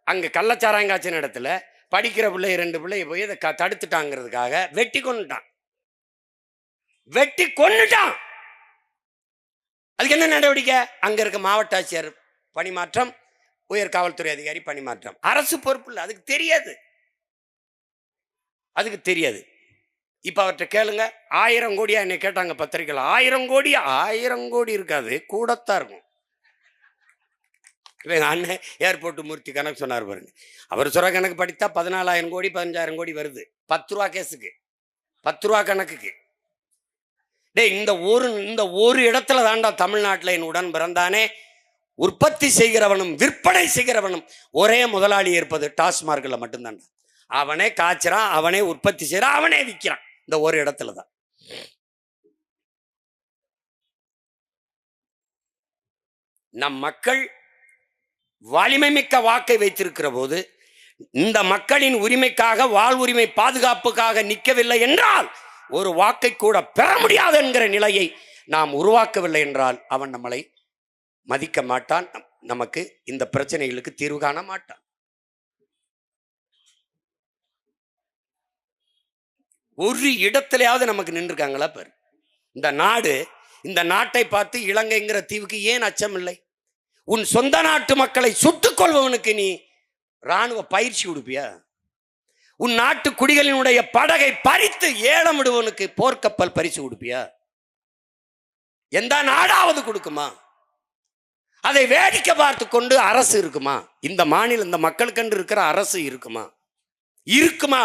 அங்க கள்ளச்சாராயம் காய்ச்சின இடத்துல படிக்கிற பிள்ளை 2 பிள்ளைய போய் இதை தடுத்துட்டாங்கிறதுக்காக வெட்டி கொண்டுட்டான். அதுக்கு என்ன நடவடிக்கை? அங்க இருக்க மாவட்ட ஆட்சியர் பணிமாற்றம், உயர் காவல்துறை அதிகாரி பணிமாற்றம். அரசு பொறுப்பு இல்லை, அதுக்கு தெரியாது, அதுக்கு தெரியாது. இப்ப அவர்கிட்ட கேளுங்க, 1000 கோடியா என்ன கேட்டாங்க பத்திரிகையில். 1000 கோடி 1000 கோடி இருக்காது, கூடத்தான் இருக்கும். எங்க அண்ணன் ஏர்போர்ட் மூர்த்தி கணக்கு சொன்னார் பாருங்க, அவர் சொல்ற கணக்கு படித்தா 14,000 கோடி 15,000 கோடி வருது 10 ரூபா கேஸுக்கு, 10 ரூபா கணக்குக்கு. டே, இந்த ஒரு இடத்துல தாண்டா தமிழ்நாட்டில் என் உடன் பிறந்தானே உற்பத்தி செய்கிறவனும் விற்பனை செய்கிறவனும் ஒரே முதலாளி இருப்பது டாஸ்மார்க்ல மட்டும்தான்டா. அவனே காய்ச்சறான், அவனே உற்பத்தி செய்யறான், அவனே விற்கிறான். இந்த ஒரு இடத்துல தான். நம் மக்கள் வலிமை மிக்க வாக்கை வைத்திருக்கிற போது இந்த மக்களின் உரிமைக்காக வாழ்வுரிமை பாதுகாப்புக்காக நிற்கவில்லை என்றால் ஒரு வாக்கை கூட பெற முடியாது என்கிற நிலையை நாம் உருவாக்கவில்லை என்றால் அவன் நம்மளை மதிக்க மாட்டான், நமக்கு இந்த பிரச்சனைகளுக்கு தீர்வு காண மாட்டான். ஒரு இடத்திலேயாவது நமக்கு நின்றுருக்காங்களா பாரு. இந்த நாட்டை பார்த்து இலங்கைங்கிற தீவுக்கு ஏன் அச்சம் இல்லை? உன் சொந்த நாட்டு மக்களை சுட்டுக் கொள்பவனுக்கு நீ ராணுவ பயிற்சி கொடுப்பியா? உன் நாட்டு குடிகளினுடைய படகை பறித்து ஏலம் விடுவனுக்கு போர்க்கப்பல் பரிசு கொடுப்பியா? எந்த நாடாவது கொடுக்குமா? அதை வேடிக்கை பார்த்து கொண்டு அரசு இருக்குமா? இந்த மாநிலம் இந்த மக்களுக்கென்று இருக்கிற அரசு இருக்குமா? இருக்குமா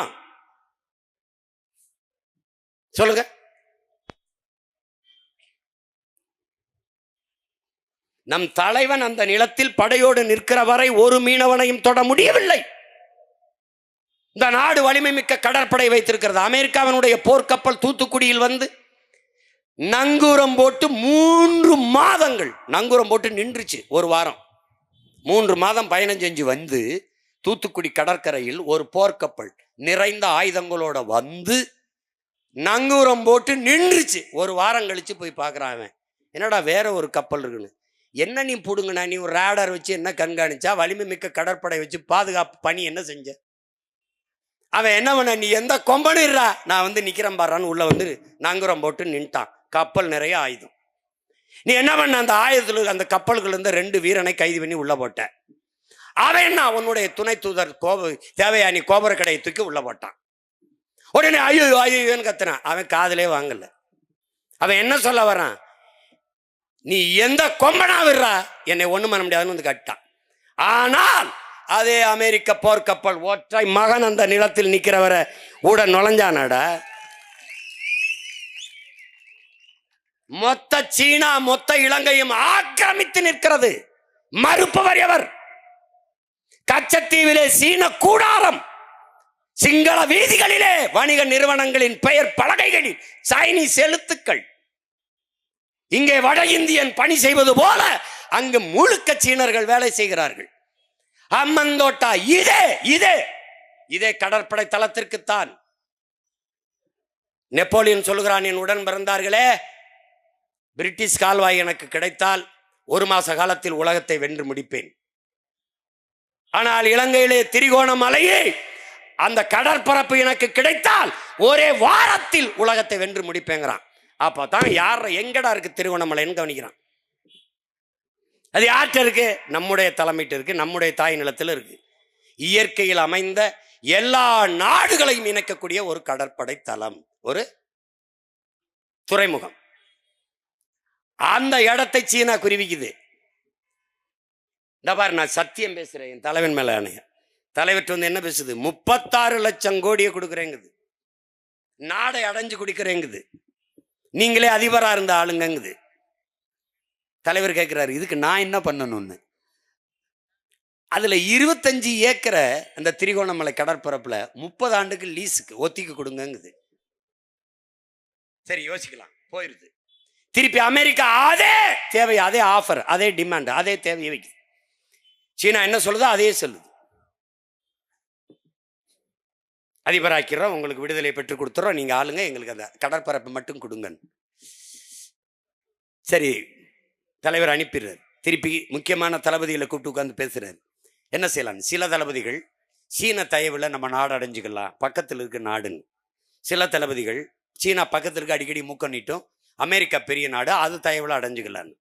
சொல்லுங்க. நம் தலைவன் அந்த நிலத்தில் படையோடு நிற்கிற வரை ஒரு மீனவனையும் தொட முடியவில்லை. இந்த நாடு வலிமை மிக்க கடற்படை வைத்திருக்கிறது. அமெரிக்காவினுடைய போர்க்கப்பல் தூத்துக்குடியில் வந்து நங்கூரம் போட்டு 3 மாதங்கள் நங்கூரம் போட்டு நின்றுச்சு. ஒரு வாரம் 3 மாதம் பயணம் செஞ்சு வந்து தூத்துக்குடி கடற்கரையில் ஒரு போர்க்கப்பல் நிறைந்த ஆயுதங்களோட வந்து நங்கூரம் போட்டு நின்றுச்சு. ஒரு வாரம் கழிச்சு போய் பார்க்குறான், என்னடா வேற ஒரு கப்பல் இருக்குன்னு. என்ன நீ புடுங்கண்ணா, நீ ஒரு ரேடார் வச்சு என்ன கண்காணிச்சா? வலிமை மிக்க கடற்படை வச்சு பாதுகாப்பு பணி என்ன செஞ்ச? அவன் என்ன பண்ண, நீ எந்த கொம்பனிடுறா, நான் வந்து நிக்கிறேன் பாடுறான்னு உள்ள வந்து நங்குரம் போட்டு நின்ட்டான். கப்பல் நிறைய ஆயுதம். நீ என்ன பண்ண, அந்த ஆயுதத்துல அந்த கப்பல்கள் இருந்த 2 வீரனை கைது பண்ணி உள்ள போட்ட. அவன் என்ன, உன்னுடைய துணை தூதர் தேவயானி கோபுர கடையை தூக்கி உள்ள போட்டான். உடனே ஐயோ ஐயோன்னு கத்துனான். அவன் காதலே வாங்கல. அவன் என்ன சொல்ல வரான், நீ எந்த கொம்பனா விடுறா, என்னை ஒண்ணும் பண்ண முடியாதுன்னு வந்து கட்டான். ஆனால் அதே அமெரிக்க போர்க்கப்பல் ஒற்றை மகன் அந்த நிலத்தில் நிக்கிறவரை கூட நுழைஞ்சானடா. மொத்த சீனா மொத்த இலங்கையும் ஆக்கிரமித்து நிற்கிறது. மறுப்பவர் எவர்? கச்சத்தீவிலே சீன கூடாரம், சிங்கள வீதிகளிலே வணிக நிறுவனங்களின் பெயர் பலகைகளில் சைனீஸ் எழுத்துக்கள். இங்கே வட இந்தியன் பணி செய்வது போல அங்கு முழுக்க சீனர்கள் வேலை செய்கிறார்கள். அம்மந்தோட்டா இதே இதே இதே கடற்படை தளத்திற்குத்தான். நெப்போலியன் சொல்லுகிறான், என் உடன் பிறந்தார்களே, பிரிட்டிஷ் கால்வாய் எனக்கு கிடைத்தால் 1 மாச காலத்தில் உலகத்தை வென்று முடிப்பேன். ஆனால் இலங்கையிலே திரிகோணமலையே அந்த கடற்பரப்பு எனக்கு கிடைத்தால் ஒரே வாரத்தில் உலகத்தை வென்று முடிப்பேங்கிறான். அப்பதான் யார் எங்கடா இருக்கு திருகோணமலைன்னு கவனிக்கிறான். அது யார்கிட்ட இருக்கு? நம்முடைய தலைமையிட்ட இருக்கு, நம்முடைய தாய் நிலத்தில் இருக்கு. இயற்கையில் அமைந்த எல்லா நாடுகளையும் இணைக்கக்கூடிய ஒரு கடற்படை தளம், ஒரு துறைமுகம். அந்த இடத்தை சீனா குருவிக்குது. இந்த பாரு, நான் சத்தியம் பேசுறேன் என் தலைவன் மேல ஆணைய. தலைவர் வந்து என்ன பேசுது, 36 லட்சம் கோடியை கொடுக்குறேங்குது, நாடை அடைஞ்சு குடிக்கிறேங்குது, நீங்களே அதிபரா இருந்த ஆளுங்குது. தலைவர் கேட்கிறாரு, இதுக்கு நான் என்ன பண்ணணும்னு. அதுல 25 ஏக்கரை அந்த திரிகோணமலை கடற்பரப்புல 30 ஆண்டுக்கு லீஸுக்கு ஒத்திக்கு கொடுங்குது. சரி, யோசிக்கலாம், போயிருது. திருப்பி அமெரிக்கா அதே தேவை, அதே ஆஃபர், அதே டிமாண்ட், அதே தேவையை வைக்குது. சீனா என்ன சொல்லுதோ அதே சொல்லுது. அதிபராக்கிறோம், உங்களுக்கு விடுதலை பெற்றுக் கொடுத்துறோம், நீங்க ஆளுங்க, எங்களுக்கு அந்த கடற்பரப்பை மட்டும் கொடுங்க. சரி, தலைவர் அனுப்பிடுறாரு. திருப்பி முக்கியமான தளபதிகளை கூப்பிட்டு உட்கார்ந்து பேசுறாரு. என்ன செய்யலாம்? சில தளபதிகள் சீன தயவுல நம்ம நாடு அடைஞ்சுக்கலாம், பக்கத்தில் இருக்க நாடுன்னு. சில தளபதிகள் சீனா பக்கத்தில் இருக்க அடிக்கடி மூக்க நீட்டும், அமெரிக்கா பெரிய நாடு, அது தயவுல அடைஞ்சுக்கலான்னு.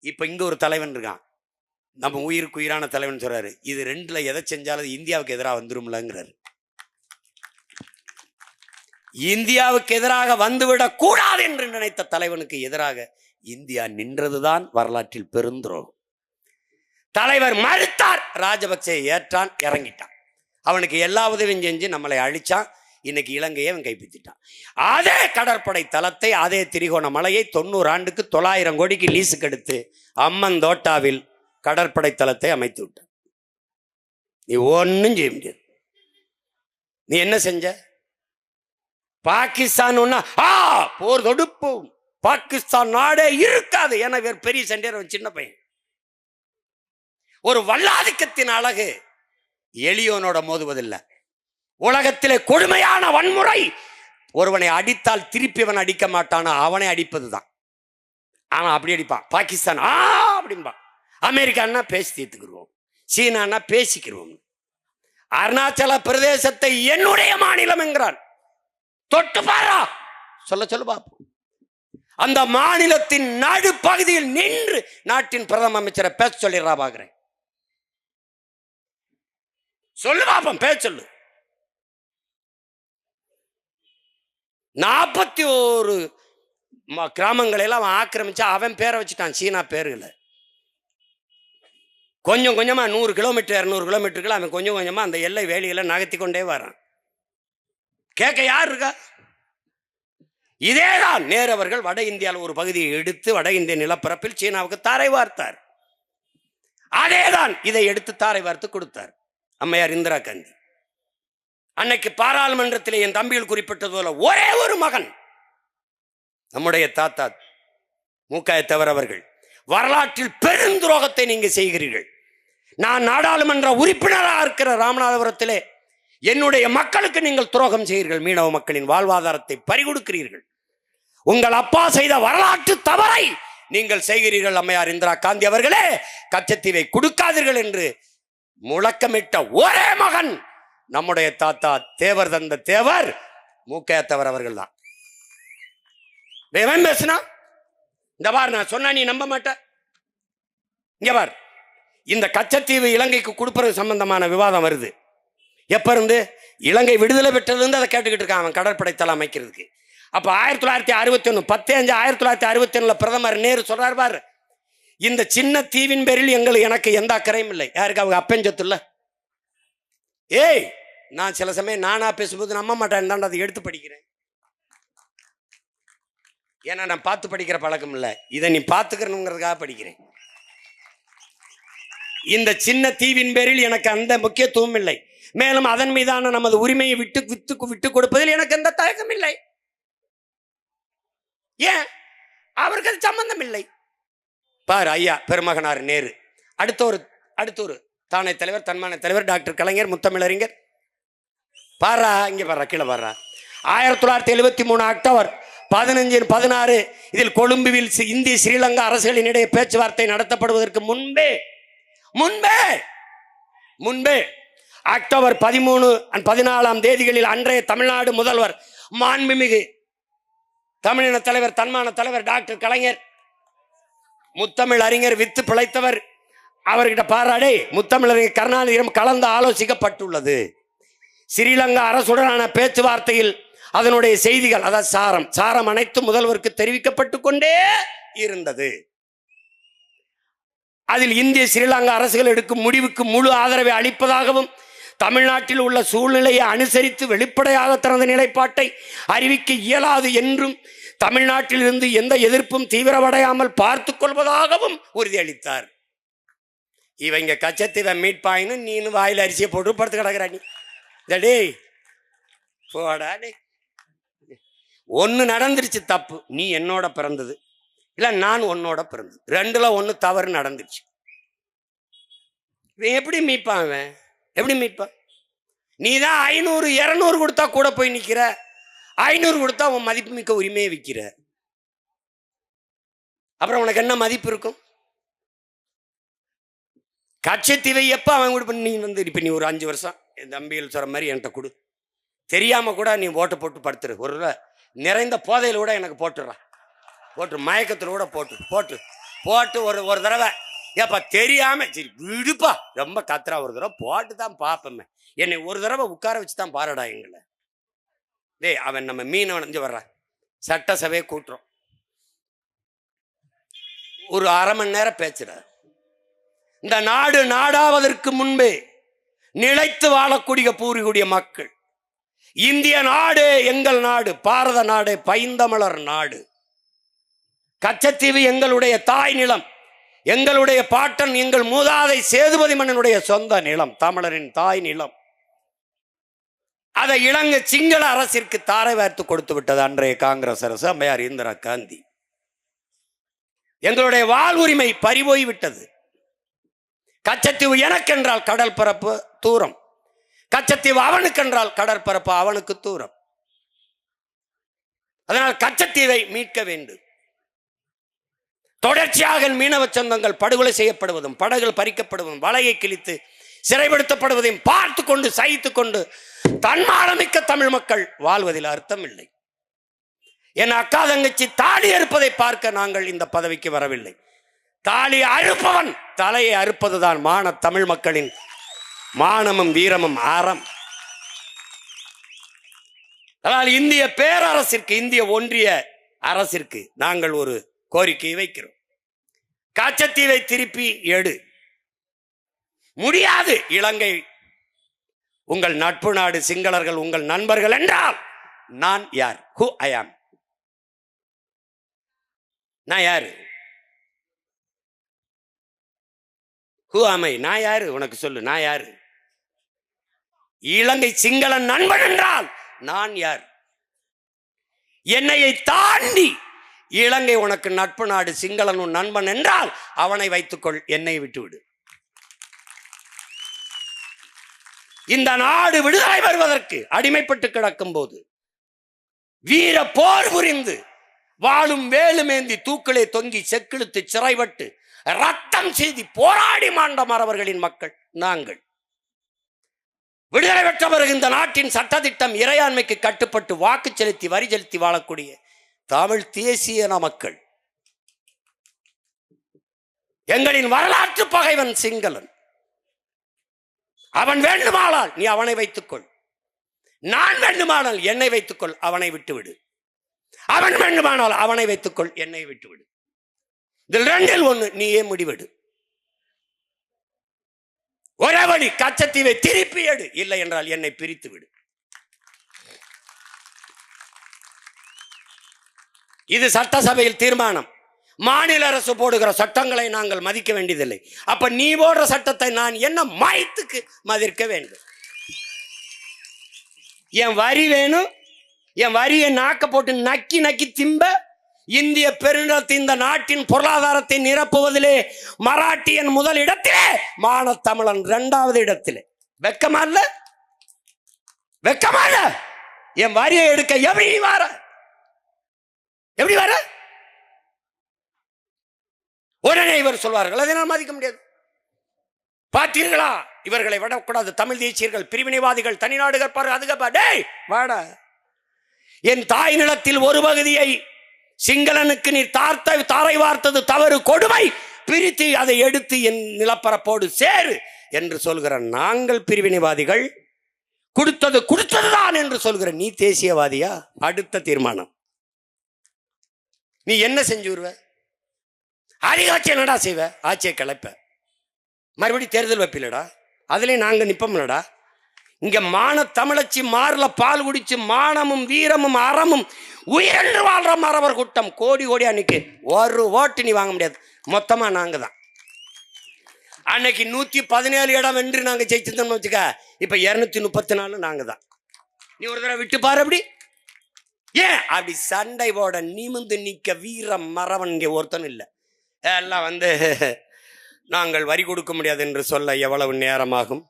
இப்ப இங்க ஒரு தலைவன் இருக்கான், நம்ம உயிருக்கு உயிரான தலைவன் சொல்றாரு, இது 2ல எதை செஞ்சாலும் இந்தியாவுக்கு எதிராக வந்துரும்லங்கிறாரு. இந்தியாவுக்கு எதிராக வந்துவிடக் கூடாது என்று நினைத்த தலைவனுக்கு எதிராக இந்தியா நின்றதுதான் வரலாற்றில் பெருந்துரோகம். தலைவர் மறுத்தார், ராஜபக்சே ஏற்றான், இறங்கிட்டான். அவனுக்கு எல்லா உதவியும் செஞ்சு நம்மளை அழிச்சான். இன்னைக்கு இலங்கையை அவன் கைப்பற்றிட்டான். அதே கடற்படை தளத்தை, அதே திரிகோணமலையை 90 ஆண்டுக்கு 900 கோடிக்கு லீஸுக்கு எடுத்து அம்மந்தோட்டாவில் கடற்படை தளத்தை அமைத்து விட்டான். நீ ஒன்னும் செய்ய முடியாது. நீ என்ன செஞ்ச? பாகிஸ்தான் போர் தொடுப்போம், பாகிஸ்தான் நாடே இருக்காது. ஏன்னா வேறு பெரிய சண்டையர் சின்ன பையன். ஒரு வல்லாதிக்கத்தின் அழகு எளியோனோட மோதுவதில்லை. உலகத்திலே கொடுமையான வன்முறை, ஒருவனை அடித்தால் திருப்பி அவன் அடிக்க மாட்டானா, அவனை அடிப்பதுதான். அவன் அப்படி அடிப்பான். பாகிஸ்தான் அப்படின்பா, அமெரிக்கான்னா பேசி தீர்த்துக்கிடுவோம், சீனான்னா பேசிக்கிடுவோம். அருணாச்சல பிரதேசத்தை என்னுடைய மாநிலம் என்கிறான். தொட்டு பாரா, சொல்ல சொல்லு பாப்போம். அந்த மாநிலத்தின் நடுப்பகுதியில் நின்று நாட்டின் பிரதம அமைச்சரை பேச சொல்லிடுறா பாக்குறேன். சொல்லு பாப்போம், பேச சொல்லு. 41 கிராமங்களை எல்லாம் அவன் ஆக்கிரமிச்சா, அவன் பேரை வச்சுட்டான், சீனா பேருல. கொஞ்சம் கொஞ்சமா 100 கிலோமீட்டர் 200 கிலோமீட்டருக்குள்ள அவன் கொஞ்சம் கொஞ்சமா அந்த எல்லை வேலிகளை நகர்த்தி கொண்டே வரான். கேட்க யார் இருக்கா? இதேதான் நேரு அவர்கள் வட இந்தியாவில் ஒரு பகுதியை எடுத்து வட இந்திய நிலப்பரப்பில் சீனாவுக்கு தாரை வார்த்தார். அதேதான் இதை எடுத்து தாரை வார்த்து கொடுத்தார் அம்மையார் இந்திரா காந்தி. அன்னைக்கு பாராளுமன்றத்தில் என் தம்பிகள் குறிப்பிட்டது போல ஒரே ஒரு மகன், நம்முடைய தாத்தா மூக்காயத்தவர் அவர்கள், வரலாற்றில் பெருந்துரோகத்தை நீங்க செய்கிறீர்கள். நான் நாடாளுமன்ற உறுப்பினராக இருக்கிற ராமநாதபுரத்திலே என்னுடைய மக்களுக்கு நீங்கள் துரோகம் செய்கிறீர்கள், மீனவ மக்களின் வாழ்வாதாரத்தை பறிகொடுக்கிறீர்கள், உங்கள் அப்பா செய்த வரலாற்று தவறை நீங்கள் செய்கிறீர்கள். அம்மையார் இந்திரா காந்தி அவர்களே, கச்சத்தீவை கொடுக்காதீர்கள் என்று முழக்கமிட்ட ஒரே மகன் நம்முடைய தாத்தா தேவர் தந்த தேவர் மூக்கையத்தவர் அவர்கள் தான். பேசுனா இந்த பார், நான் சொன்னா நீ நம்ப மாட்ட. இங்க பார், இந்த கச்சத்தீவு இலங்கைக்கு கொடுப்பது சம்பந்தமான விவாதம் வருது. எப்ப இருந்து? இலங்கை விடுதலை பெற்றது இருந்து அதை கேட்டுக்கிட்டு இருக்கான் அவன், கடற்படை தளம் அமைக்கிறதுக்கு. அப்ப 1961 10/5/1961 பிரதமர் நேரு சொல்றாரு பாரு, இந்த சின்ன தீவின் பேரில் எனக்கு எந்த அக்கறையும் இல்லை. யாருக்கு? அவங்க அப்பஞ்சத்துல. ஏய், நான் சில சமயம் நானா பேசும்போது நம்ப மாட்டேன் தான் அதை எடுத்து படிக்கிறேன். ஏன்னா நான் பார்த்து படிக்கிற பழக்கம் இல்லை, இதை நீ பார்த்துக்கிறனுங்கிறதுக்காக படிக்கிறேன். இந்த சின்ன தீவின் பேரில் எனக்கு அந்த முக்கியத்துவம் இல்லை. மேலும் அதன் மீதான நமது உரிமையை விட்டு கொடுப்பதில் எனக்கு எந்த தயக்கம் இல்லை. ஏன்? அவருக்கு அது சம்பந்தம் இல்லை. பாரு ஐயா பெருமகனார் நேரு, அடுத்த ஒரு தானே தலைவர், தன்மான தலைவர் டாக்டர் கலைஞர், முத்தமிழறிஞர். பாரா இங்க பாரா, கீழே பாரா. 1973 அக்டோபர் 15-16 இதில் கொழும்புவில் இந்திய ஸ்ரீலங்கா அரசுகளினிடையே பேச்சுவார்த்தை நடத்தப்படுவதற்கு முன்பே அக்டோபர் 13-14 தேதிகளில் அன்றைய தமிழ்நாடு முதல்வர் மாண்புமிகு தமிழின தலைவர், தன்மான தலைவர் டாக்டர் கலைஞர், முத்தமிழ் அறிஞர், வித்து பிழைத்தவர், அவர்கிட்ட பாராடே முத்தமிழறிஞர் கருணாநிதியிடம் கலந்து ஆலோசிக்கப்பட்டுள்ளது. ஸ்ரீலங்கா அரசுடனான பேச்சுவார்த்தையில் அதனுடைய செய்திகள், அதாவது சாரம் அனைத்து முதல்வருக்கு தெரிவிக்கப்பட்டு கொண்டே இருந்தது. அதில் இந்திய ஸ்ரீலங்கா அரசுகள் எடுக்கும் முடிவுக்கு முழு ஆதரவை அளிப்பதாகவும், தமிழ்நாட்டில் உள்ள சூழ்நிலையை அனுசரித்து வெளிப்படையாக தனது நிலைப்பாட்டை அறிவிக்க இயலாது என்றும், தமிழ்நாட்டில் இருந்து எந்த எதிர்ப்பும் தீவிரமடையாமல் பார்த்து கொள்வதாகவும் உறுதியளித்தார். இவங்க கச்சத்தீவை மீட்பாயின்னு நீனு வாயில் அரிசியை போட்டு படுத்து கிடக்குறா. நீ டேய் போடா டே, ஒன்று நடந்துருச்சு தப்பு, நீ என்னோட பிறந்தது இல்லை நான் உன்னோட பிறந்தது, ரெண்டுல ஒன்று தவறு நடந்துருச்சு. எப்படி மீட்பான் அவன்? எப்படி மீட்பான்? நீ தான் 500-200 கொடுத்தா கூட போய் நிற்கிற, 500 கொடுத்தா உன் மதிப்பு மிக்க உரிமையை விற்கிற. அப்புறம் உனக்கு என்ன மதிப்பு இருக்கும்? கச்சத்தீவை எப்ப அவன் கூட நீ இப்ப நீ ஒரு 5 வருஷம் என் தம்பிகள் சொல்ற மாதிரி என்கிட்ட கொடு, தெரியாம கூட நீ ஓட்ட போட்டு படுத்துரு, ஒரு நிறைந்த போதையில கூட எனக்கு போட்டுடுறான், போட்டு மயக்கத்தில் கூட போட்டு ஒரு தடவை ஏப்பா தெரியாம சரி விடுப்பா ரொம்ப கத்துறா, ஒரு தடவை போட்டு தான் பார்ப்பேன், என்னை ஒரு தடவை உட்கார வச்சு தான் பாருடா எங்களை. டேய் அவன் நம்ம மீனவன் வர்றான், சட்டசபையை கூட்டுறோம், ஒரு அரை மணி நேரம் பேச்சுற. இந்த நாடு நாடாவதற்கு முன்பே நிலைத்து வாழக்கூடிய பூர்வீக மக்கள், இந்திய நாடு எங்கள் நாடு, பாரத நாடு, பைந்தமிழர் நாடு, கச்சத்தீவு எங்களுடைய தாய் நிலம், எங்களுடைய பாட்டன் எங்கள் மூதாதை சேதுபதி மன்னனுடைய சொந்த நிலம், தமிழரின் தாய் நிலம். அதை இலங்கை சிங்கள அரசிற்கு தாரை வார்த்து கொடுத்து விட்டது அன்றைய காங்கிரஸ் அரசு, அம்மையார் இந்திரா காந்தி. எங்களுடைய வாழ்வுரிமை பறிபோய் விட்டது. கச்சத்தீவு எனக்கென்றால் கடல் பரப்பு தூரம், கச்சத்தீவு அவனுக்கென்றால் கடற்பரப்பு அவனுக்கு தூரம். அதனால் கச்சத்தீவை மீட்க வேண்டும். தொடர்ச்சியாக மீனவ சொந்தங்கள் படுகொலை செய்யப்படுவதும், படகுகள் பறிக்கப்படுவதும், வலையை கிழித்து சிறைப்படுத்தப்படுவதையும் பார்த்து கொண்டு சகித்து கொண்டு தன்மானமிக்க தமிழ் மக்கள் வாழ்வதில் அர்த்தம் இல்லை. என் அக்கா தங்கச்சி தாலி அறுப்பதை பார்க்க நாங்கள் இந்த பதவிக்கு வரவில்லை. தாலி அறுப்பவன் தலையை அறுப்பதுதான் மான தமிழ் மக்களின் மானமும் வீரமும் ஆரம். அதனால் இந்திய பேரரசிற்கு, இந்திய ஒன்றிய அரசிற்கு நாங்கள் ஒரு கோரிக்கையை வைக்கிறோம். கச்சத்தீவை திருப்பி எடு. முடியாது. இலங்கை உங்கள் நட்பு நாடு, சிங்களர்கள் உங்கள் நண்பர்கள் என்றால் நான் யார்? ஹூ ஐ ஆம்? நான் யாரு? ஹூ ஆம் ஐ? நான் யாரு உனக்கு சொல்லு, நான் யாரு? இலங்கை சிங்கள நண்பன் என்றால் நான் யார்? என்னையை தாண்டி இலங்கை உனக்கு நட்பு நாடு, சிங்களன் உன் நண்பன் என்றால் அவனை வைத்துக்கொள், என்னை விட்டுவிடு. இந்த நாடு விடுதலை வருவதற்கு அடிமைப்பட்டு கிடக்கும் போது வீர போர் புரிந்து வாழும் வேலுமேந்தி தூக்கிலே தொங்கி செக்கிழுத்து சிறைப்பட்டு ரத்தம் செய்தி போராடி மாண்ட மறவர்களின் மக்கள் நாங்கள். விடுதலை பெற்ற பிறகு இந்த நாட்டின் சட்டத்திட்டம் இறையாண்மைக்கு கட்டுப்பட்டு வாக்கு செலுத்தி வரி செலுத்தி வாழக்கூடிய தமிழ் தேசிய மக்கள். எங்களின் வரலாற்று பகைவன் சிங்களன். அவன் வேண்டுமானால் நீ அவனை வைத்துக்கொள், நான் வேண்டுமானால் என்னை வைத்துக்கொள், அவனை விட்டுவிடு. அவன் வேண்டுமானால் அவனை வைத்துக்கொள், என்னை விட்டுவிடு. இதில் ரெண்டில் ஒன்று நீயே முடிவிடு. ஒரே வழி, கச்சத்தீவை திருப்பி எடு, இல்லை என்றால் என்னை பிரித்து விடு. இது சட்டசபையில் தீர்மானம். மாநில அரசு போடுகிற சட்டங்களை நாங்கள் மதிக்க வேண்டியதில்லை. அப்ப நீ போடுற சட்டத்தை நான் என்ன மாயத்துக்கு மதிக்க வேண்டும்? என் வரி வேணும், என் வரியை நாக்க போட்டு நக்கி நக்கி திம்ப இந்திய பெருநிலத்தின் இந்த நாட்டின் பொருளாதாரத்தை நிரப்புவதிலே மராட்டியன் முதல் இடத்திலே, மானத்தமிழன் இரண்டாவது இடத்திலே. வெக்கமா இல்ல? வெக்கமா இல்ல? என் வரியை எடுக்க எப்படி வர? எப்படி வர? உடனே இவர் சொல்வார்கள், அதை நான் மதிக்க முடியாது. பார்த்தீர்களா, இவர்களை விடக்கூடாது, தமிழ் தேசியர்கள் பிரிவினைவாதிகள், தனிநாடு கற்பாரு, அதுக்கப்பா டேய் வாடா. என் தாய் நிலத்தில் ஒரு பகுதியை சிங்களனுக்கு நீ தாரை வார்த்தது தவறு, கொடுமை, பிரித்து அதை எடுத்து என் நிலப்பரப்போடு சேரு என்று சொல்கிற நாங்கள் பிரிவினைவாதிகள், கொடுத்ததுதான் என்று சொல்கிற நீ தேசியவாதியா? அடுத்த தீர்மானம், நீ என்ன செஞ்சு வருவ? அதிகாட்சி என்னடா செய்வ? ஆட்சியை கலைப்ப, மறுபடி தேர்தல் வைப்பிலடா, அதுலேயும் நாங்கள் நிற்போம்லடா. இங்க மான தமிழச்சி மாறல பால் குடிச்சு மானமும் வீரமும் அறமும் உயர்ந்து வாழ்ற மறவர் கூட்டம் கோடி கோடி. அன்னைக்கு ஒரு ஓட்டு நீ வாங்க முடியாது, மொத்தமா நாங்க தான். அன்னைக்கு 117 இடம் வென்று நாங்க ஜெயிச்சிருந்தோம்னு வச்சுக்க, இப்ப 234 நாங்க தான். நீ ஒரு தடவை விட்டு பாரு. அப்படி ஏன் அப்படி சண்டை போட நிமிந்து நிக்க வீரம் மறவன் இங்கே ஒருத்தன் இல்லை. எல்லாம் நாங்கள் வரி கொடுக்க முடியாது என்று சொல்ல எவ்வளவு நேரமாகும்?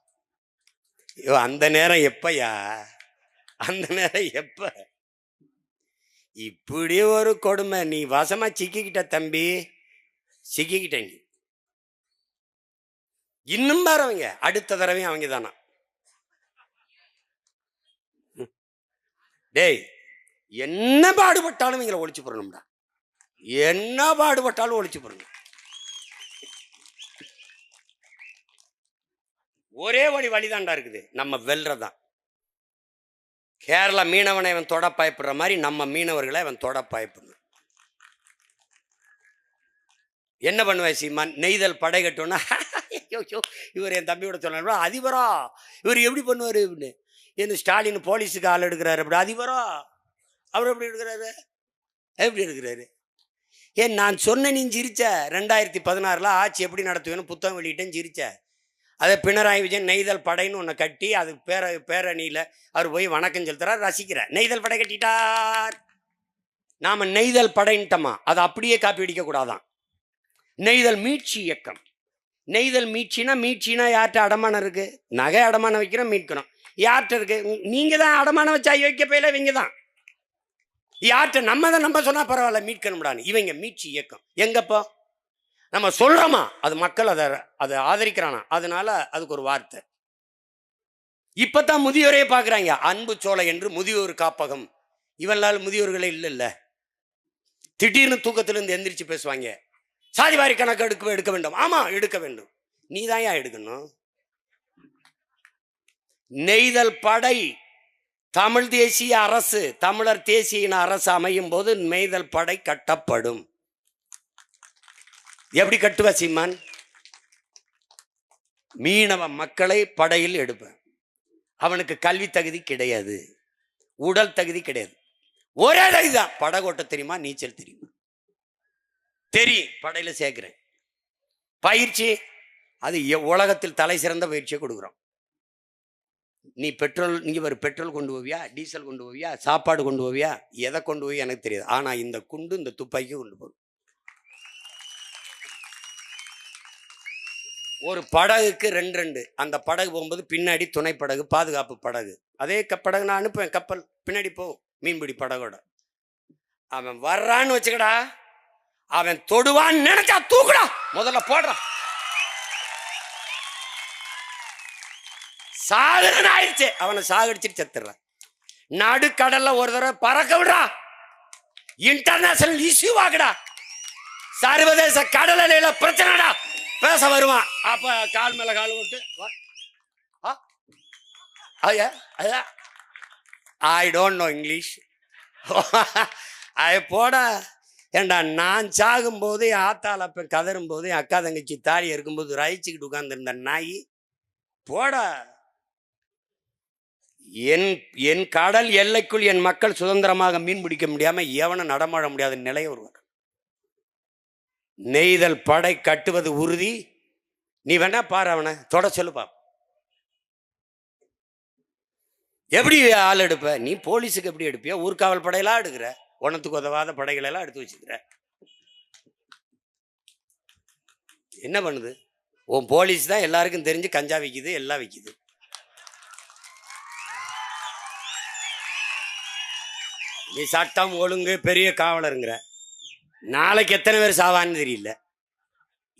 அந்த நேரம் எப்பயா? அந்த நேரம் எப்ப? இப்படி ஒரு கொடுமை. நீ வசமா சிக்கிக்கிட்ட தம்பி, சிக்கிக்கிட்ட. நீ இன்னும் வரவங்க அடுத்த தடவையும் அவங்க தானா? டேய், என்ன பாடுபட்டாலும் இவங்களை ஒழிச்சு போடணும்டா. என்ன பாடுபட்டாலும் ஒழிச்சு போடணும். ஒரே வழிதாண்டா இருக்குது, நம்ம வெல்றதான். கேரளா மீனவனை அவன் தொட பயப்படுற மாதிரி நம்ம மீனவர்களை அவன் தொட பயப்படணும். என்ன பண்ணுவேன் சீமான்? நெய்தல் படை கட்டணும்னா இவர் என் தம்பியோட சொன்னார், அதிபரா இவர் எப்படி பண்ணுவார் அப்படின்னு. என்ன ஸ்டாலின் போலீஸுக்கு ஆள் எடுக்கிறாரு அப்படி, அதிபரா அவர் எப்படி எடுக்கிறாரு? எப்படி எடுக்கிறாரு? ஏன் நான் சொன்ன நீ சிரிச்ச. 2016 ஆட்சி எப்படி நடத்துவேன்னு புத்தகம் வெளியிட்டேன்னு சிரிச்ச. அதை பினராயி விஜயன் நெய்தல் படைன்னு ஒன்று கட்டி அது பேரணியில் அவர் போய் வணக்கம் செலுத்துறார், ரசிக்கிறார். நெய்தல் படை கட்டிட்டார், நாம நெய்தல் படைன்ட்டோமா? அதை அப்படியே காப்பி அடிக்கக்கூடாதான். நெய்தல் மீட்சி இயக்கம். நெய்தல் மீட்சினா யார்கிட்ட அடமானம் இருக்கு? நகை அடமானம் வைக்கிறோம், மீட்கிறோம். யார்கிட்ட இருக்கு? நீங்க தான் அடமானம் வச்சா வைக்க போயில, இவங்க தான். யார்கிட்ட? நம்ம சொன்னா பரவாயில்ல, மீட்கணும்டான்னு. இவங்க மீட்சி இயக்கம். எங்கப்போ நம்ம சொல்றோமா அது மக்கள் அதை ஆதரிக்கிறானா? அதனால அதுக்கு ஒரு வார்த்தை. இப்பதான் முதியோரே பாக்குறாங்க. அன்பு சோலை என்று முதியோர் காப்பகம். இவனால் முதியோர்களே இல்ல. திடீர்னு தூக்கத்திலிருந்து எந்திரிச்சு பேசுவாங்க, சாதிவாரி கணக்கு எடுக்க வேண்டும். ஆமா, எடுக்க வேண்டும். நீ தான் ஏன் எடுக்கணும்? நெய்தல் படை தமிழ் தேசிய அரசு, தமிழர் தேசிய இன அரசு அமையும் போது நெய்தல் படை கட்டப்படும். எப்படி கட்டுவ சீமான்? மீனவ மக்களை படையில் எடுப்பேன். அவனுக்கு கல்வி தகுதி கிடையாது, உடல் தகுதி கிடையாது, ஒரே தகுதிதான். படகோட்ட தெரியுமா, நீச்சல் தெரியுமா? தெரியும், படையில சேர்க்கிறேன். பயிற்சி அது உலகத்தில் தலை சிறந்த பயிற்சியை கொடுக்குறோம். நீ பெட்ரோல் கொண்டு போவியா, டீசல் கொண்டு போவியா, சாப்பாடு கொண்டு போவியா, எதை கொண்டு போய் எனக்கு தெரியாது. ஆனா இந்த குண்டு இந்த துப்பாக்கி கொண்டு போகும். ஒரு படகுக்கு 2 அந்த படகு போகும்போது பின்னாடி துணை படகு, பாதுகாப்பு படகு. அதே படகு நான் அனுப்புவேன், கப்பல் பின்னாடி போகும், மீன்பிடி படகோட. அவன் வர்றான்னு வச்சுக்கடா, அவன் தொடுவான்னு நினைச்சா தூக்குடா, முதல்ல போடுறான். சாதனை ஆயிடுச்சு, அவனை சாகடிச்சிட்டு செத்துறான். நடுக்கடல்ல ஒரு தடவை பறக்க விடா, இன்டர்நேஷனல் இஷ்யூ ஆகுடா, சர்வதேச கடல் அலையில பிரச்சனைடா, பேச வருவான். அப்ப கால் மேல கால் விட்டு ஐ டோன்ட் நோ இங்கிலீஷ் போட. ஏண்டா நான் சாகும்போது என் ஆத்தாள் அப்ப கதறும் போது என் அக்கா தங்கச்சி தாலி இருக்கும்போது ரயிச்சுக்கிட்டு உட்கார்ந்துருந்த நாய் போடா. என் கடல் எல்லைக்குள் என் மக்கள் சுதந்திரமாக மீன் பிடிக்க முடியாம எவனும் நடமாட முடியாத நிலை வருவார். நெய்தல் படை கட்டுவது உறுதி. நீ வேணா பாரு, அவனை தொட சொல்லுப்பா. எப்படி ஆள் எடுப்ப நீ? போலீஸுக்கு எப்படி எடுப்பியா? ஊர்காவல் படையெல்லாம் எடுக்கிற, ஒன்னத்துக்கு உதவாத படைகள் எல்லாம் எடுத்து வச்சுக்கிற. என்ன பண்ணுது உன் போலீஸ்? தான் எல்லாருக்கும் தெரிஞ்சு கஞ்சா விற்கிது, எல்லாம் விற்கிது. நீ சட்டம் ஒழுங்கு பெரிய காவலருங்கிற, நாளைக்கு எத்தனை பேர் சாவான்னு தெரியல.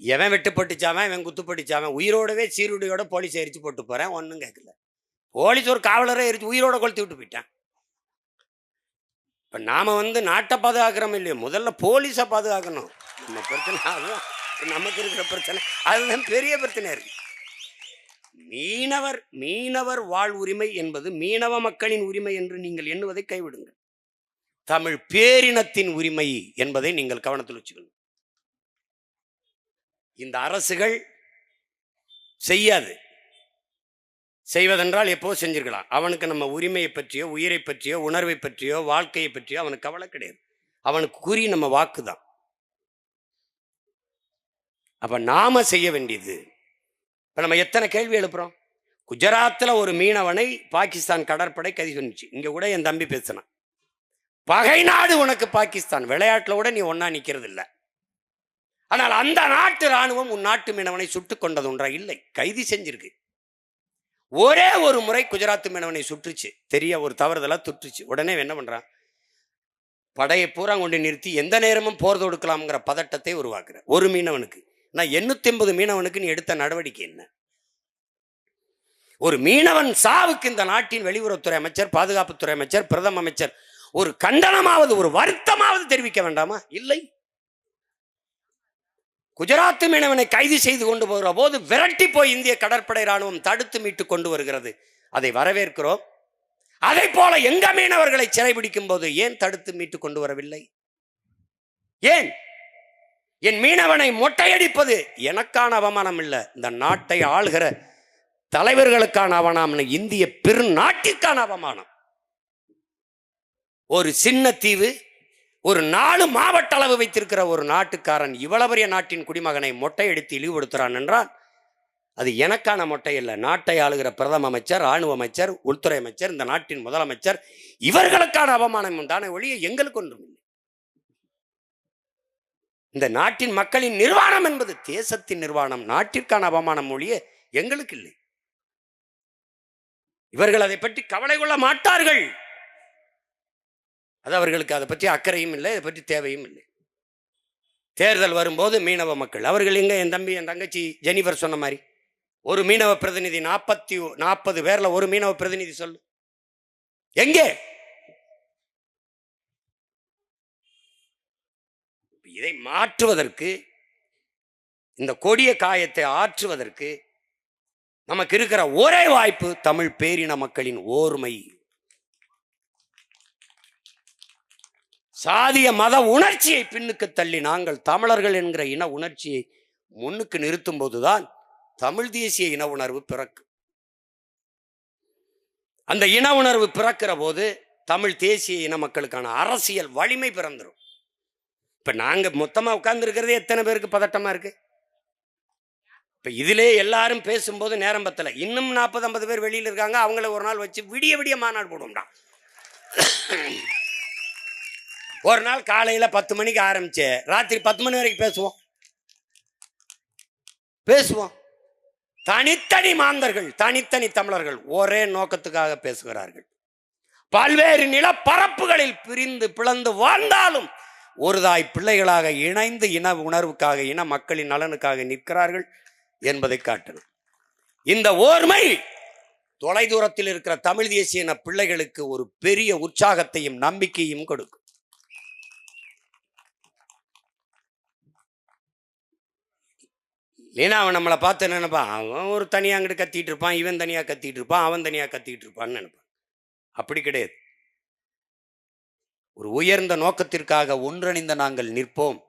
எவன் வெட்டுப்பட்டுச்சாவன், இவன் குத்துப்பட்டுச்சாவன், உயிரோடவே சீருடையோட போலீஸ் எரிச்சு போட்டு போறேன், ஒன்றும் கேட்கல. போலீஸ் ஒரு காவலரை எரிச்சு உயிரோட கொளுத்தி விட்டு போயிட்டான். இப்போ நாம நாட்டை பாதுகாக்கிறோம் இல்லையோ, முதல்ல போலீஸை பாதுகாக்கணும். நம்ம பிரச்சனை அதுதான், நமக்கு இருக்கிற பிரச்சனை அதுதான் பெரிய பிரச்சனை இருக்கு. மீனவர் வாழ் உரிமை என்பது மீனவ மக்களின் உரிமை என்று நீங்கள் எண்ணுவதை கைவிடுங்கள். தமிழ் பேரினத்தின் உரிமை என்பதை நீங்கள் கவனத்தில் வச்சுக்கணும். இந்த அரசுகள் செய்யாது. செய்வதென்றால் எப்போ செஞ்சிருக்கலாம். அவனுக்கு நம்ம உரிமையை பற்றியோ, உயிரை பற்றியோ, உணர்வை பற்றியோ, வாழ்க்கையை பற்றியோ அவனுக்கு கவலை கிடையாது. அவனுக்கு குறி நம்ம வாக்கு தான். அப்ப நாம செய்ய வேண்டியது, இப்ப நம்ம எத்தனை கேள்வி எழுப்புறோம். குஜராத்தில் ஒரு மீனவனை பாகிஸ்தான் கடற்படை கைது பண்ணிச்சு. இங்க கூட என் தம்பி பேசினான், பகை நாடு உனக்கு பாகிஸ்தான், விளையாட்டுல கூட நீ ஒன்னா நிக்கிறது இல்லை. ஆனால் அந்த நாட்டு ராணுவம் உன் நாட்டு மீனவனை சுட்டுக் கொண்டது ஒன்றா இல்லை, கைது செஞ்சிருக்கு. ஒரே ஒரு முறை குஜராத் மீனவனை சுற்றுச்சு, தெரிய ஒரு தவறுதலா துட்டுச்சு. உடனே என்ன பண்றான், படையை பூரா கொண்டு நிறுத்தி எந்த நேரமும் போர் தொடுக்கலாம்ங்கிற பதட்டத்தை உருவாக்குற. ஒரு மீனவனுக்கு நான் 850 மீனவனுக்கு நீ எடுத்த நடவடிக்கை என்ன? ஒரு மீனவன் சாவுக்கு இந்த நாட்டின் வெளியுறவுத்துறை அமைச்சர், பாதுகாப்புத்துறை அமைச்சர், பிரதம அமைச்சர் ஒரு கண்டனமாவது, ஒரு வருத்தமாவது தெரிவிக்க வேண்டாமா? இல்லை. குஜராத் மீனவனை கைது செய்து கொண்டு போகிற போது விரட்டி போய் இந்திய கடற்படை ராணுவம் தடுத்து மீட்டு கொண்டு வருகிறது. அதை வரவேற்கிறோம். அதை போல எங்க மீனவர்களை சிறைபிடிக்கும் போது ஏன் தடுத்து மீட்டு கொண்டு வரவில்லை? ஏன்? என் மீனவனை மொட்டையடிப்பது எனக்கான அவமானம் இல்லை, இந்த நாட்டை ஆள்கிற தலைவர்களுக்கான அவமானம், இந்திய பெருநாட்டிற்கான அவமானம். ஒரு சின்ன தீவு, ஒரு 4 மாவட்ட அளவு வைத்திருக்கிற ஒரு நாட்டுக்காரன் இவ்வளவு பெரிய நாட்டின் குடிமகனை மொட்டையடித்து இழிவுபடுத்துறான் என்றால் அது எனக்கான மொட்டை இல்லை. நாட்டை ஆளுகிற பிரதம அமைச்சர், ராணுவ அமைச்சர், உள்துறை அமைச்சர், இந்த நாட்டின் முதலமைச்சர், இவர்களுக்கான அவமானம் உண்டான ஒழிய எங்களுக்கு ஒன்றும் இல்லை. இந்த நாட்டின் மக்களின் நிர்வாணம் என்பது தேசத்தின் நிர்வாணம், நாட்டிற்கான அவமானம் ஒழிய எங்களுக்கு இல்லை. இவர்கள் அதை பற்றி கவலை கொள்ள மாட்டார்கள். அது அவர்களுக்கு அதை பற்றி அக்கறையும் இல்லை, அதை பற்றி தேவையும் இல்லை. தேர்தல் வரும்போது மீனவ மக்கள் அவர்கள் எங்க, என் தம்பி என் தங்கச்சி ஜெனிஃபர் சொன்ன மாதிரி ஒரு மீனவ பிரதிநிதி 40 பேர்ல ஒரு மீனவ பிரதிநிதி சொல்லு எங்கே? இதை மாற்றுவதற்கு, இந்த கொடிய காயத்தை ஆற்றுவதற்கு நமக்கு இருக்கிற ஒரே வாய்ப்பு தமிழ் பேரின மக்களின் ஓர்மை. சாதிய மத உணர்ச்சியை பின்னுக்கு தள்ளி நாங்கள் தமிழர்கள் என்கிற இன உணர்ச்சியை முன்னுக்கு நிறுத்தும் போதுதான் தமிழ் தேசிய இன உணர்வு பிறக்கும். அந்த இன உணர்வு பிறக்கிற போது தமிழ் தேசிய இன மக்களுக்கான அரசியல் வலிமை பிறந்துடும். இப்ப நாங்க மொத்தமா உட்கார்ந்து இருக்கிறதே எத்தனை பேருக்கு பதட்டமா இருக்கு. இப்ப இதிலே எல்லாரும் பேசும்போது நேரம் பத்தல, இன்னும் 40-50 பேர் வெளியில இருக்காங்க. அவங்கள ஒரு நாள் வச்சு விடிய விடிய மாநாடு போடுவோம்டா. ஒரு நாள் காலையில 10 மணிக்கு ஆரம்பிச்சு ராத்திரி 10 மணி வரைக்கும் பேசுவோம். தனித்தனி மாந்தர்கள், தனித்தனி தமிழர்கள் ஒரே நோக்கத்துக்காக பேசுகிறார்கள். பல்வேறு நிலப்பரப்புகளில் பிரிந்து பிளந்து வாழ்ந்தாலும் ஒரு தாய் பிள்ளைகளாக இணைந்து இன உணர்வுக்காக, இன மக்களின் நலனுக்காக நிற்கிறார்கள் என்பதை காட்டணும். இந்த ஓர்மை தொலைதூரத்தில் இருக்கிற தமிழ் தேசிய இன பிள்ளைகளுக்கு ஒரு பெரிய உற்சாகத்தையும் நம்பிக்கையும் கொடுக்கும். இல்லைன்னா அவன் நம்மளை பார்த்து என்ன நினைப்பான், அவன் ஒரு தனியாக அங்கிட்டு கத்திட்டு இருப்பான், இவன் தனியாக கத்திட்டு இருப்பான், அவன் தனியாக கத்திட்டு இருப்பான்னு நினைப்பான். அப்படி கிடையாது. ஒரு உயர்ந்த நோக்கத்திற்காக ஒன்றிணைந்த நாங்கள் நிற்போம்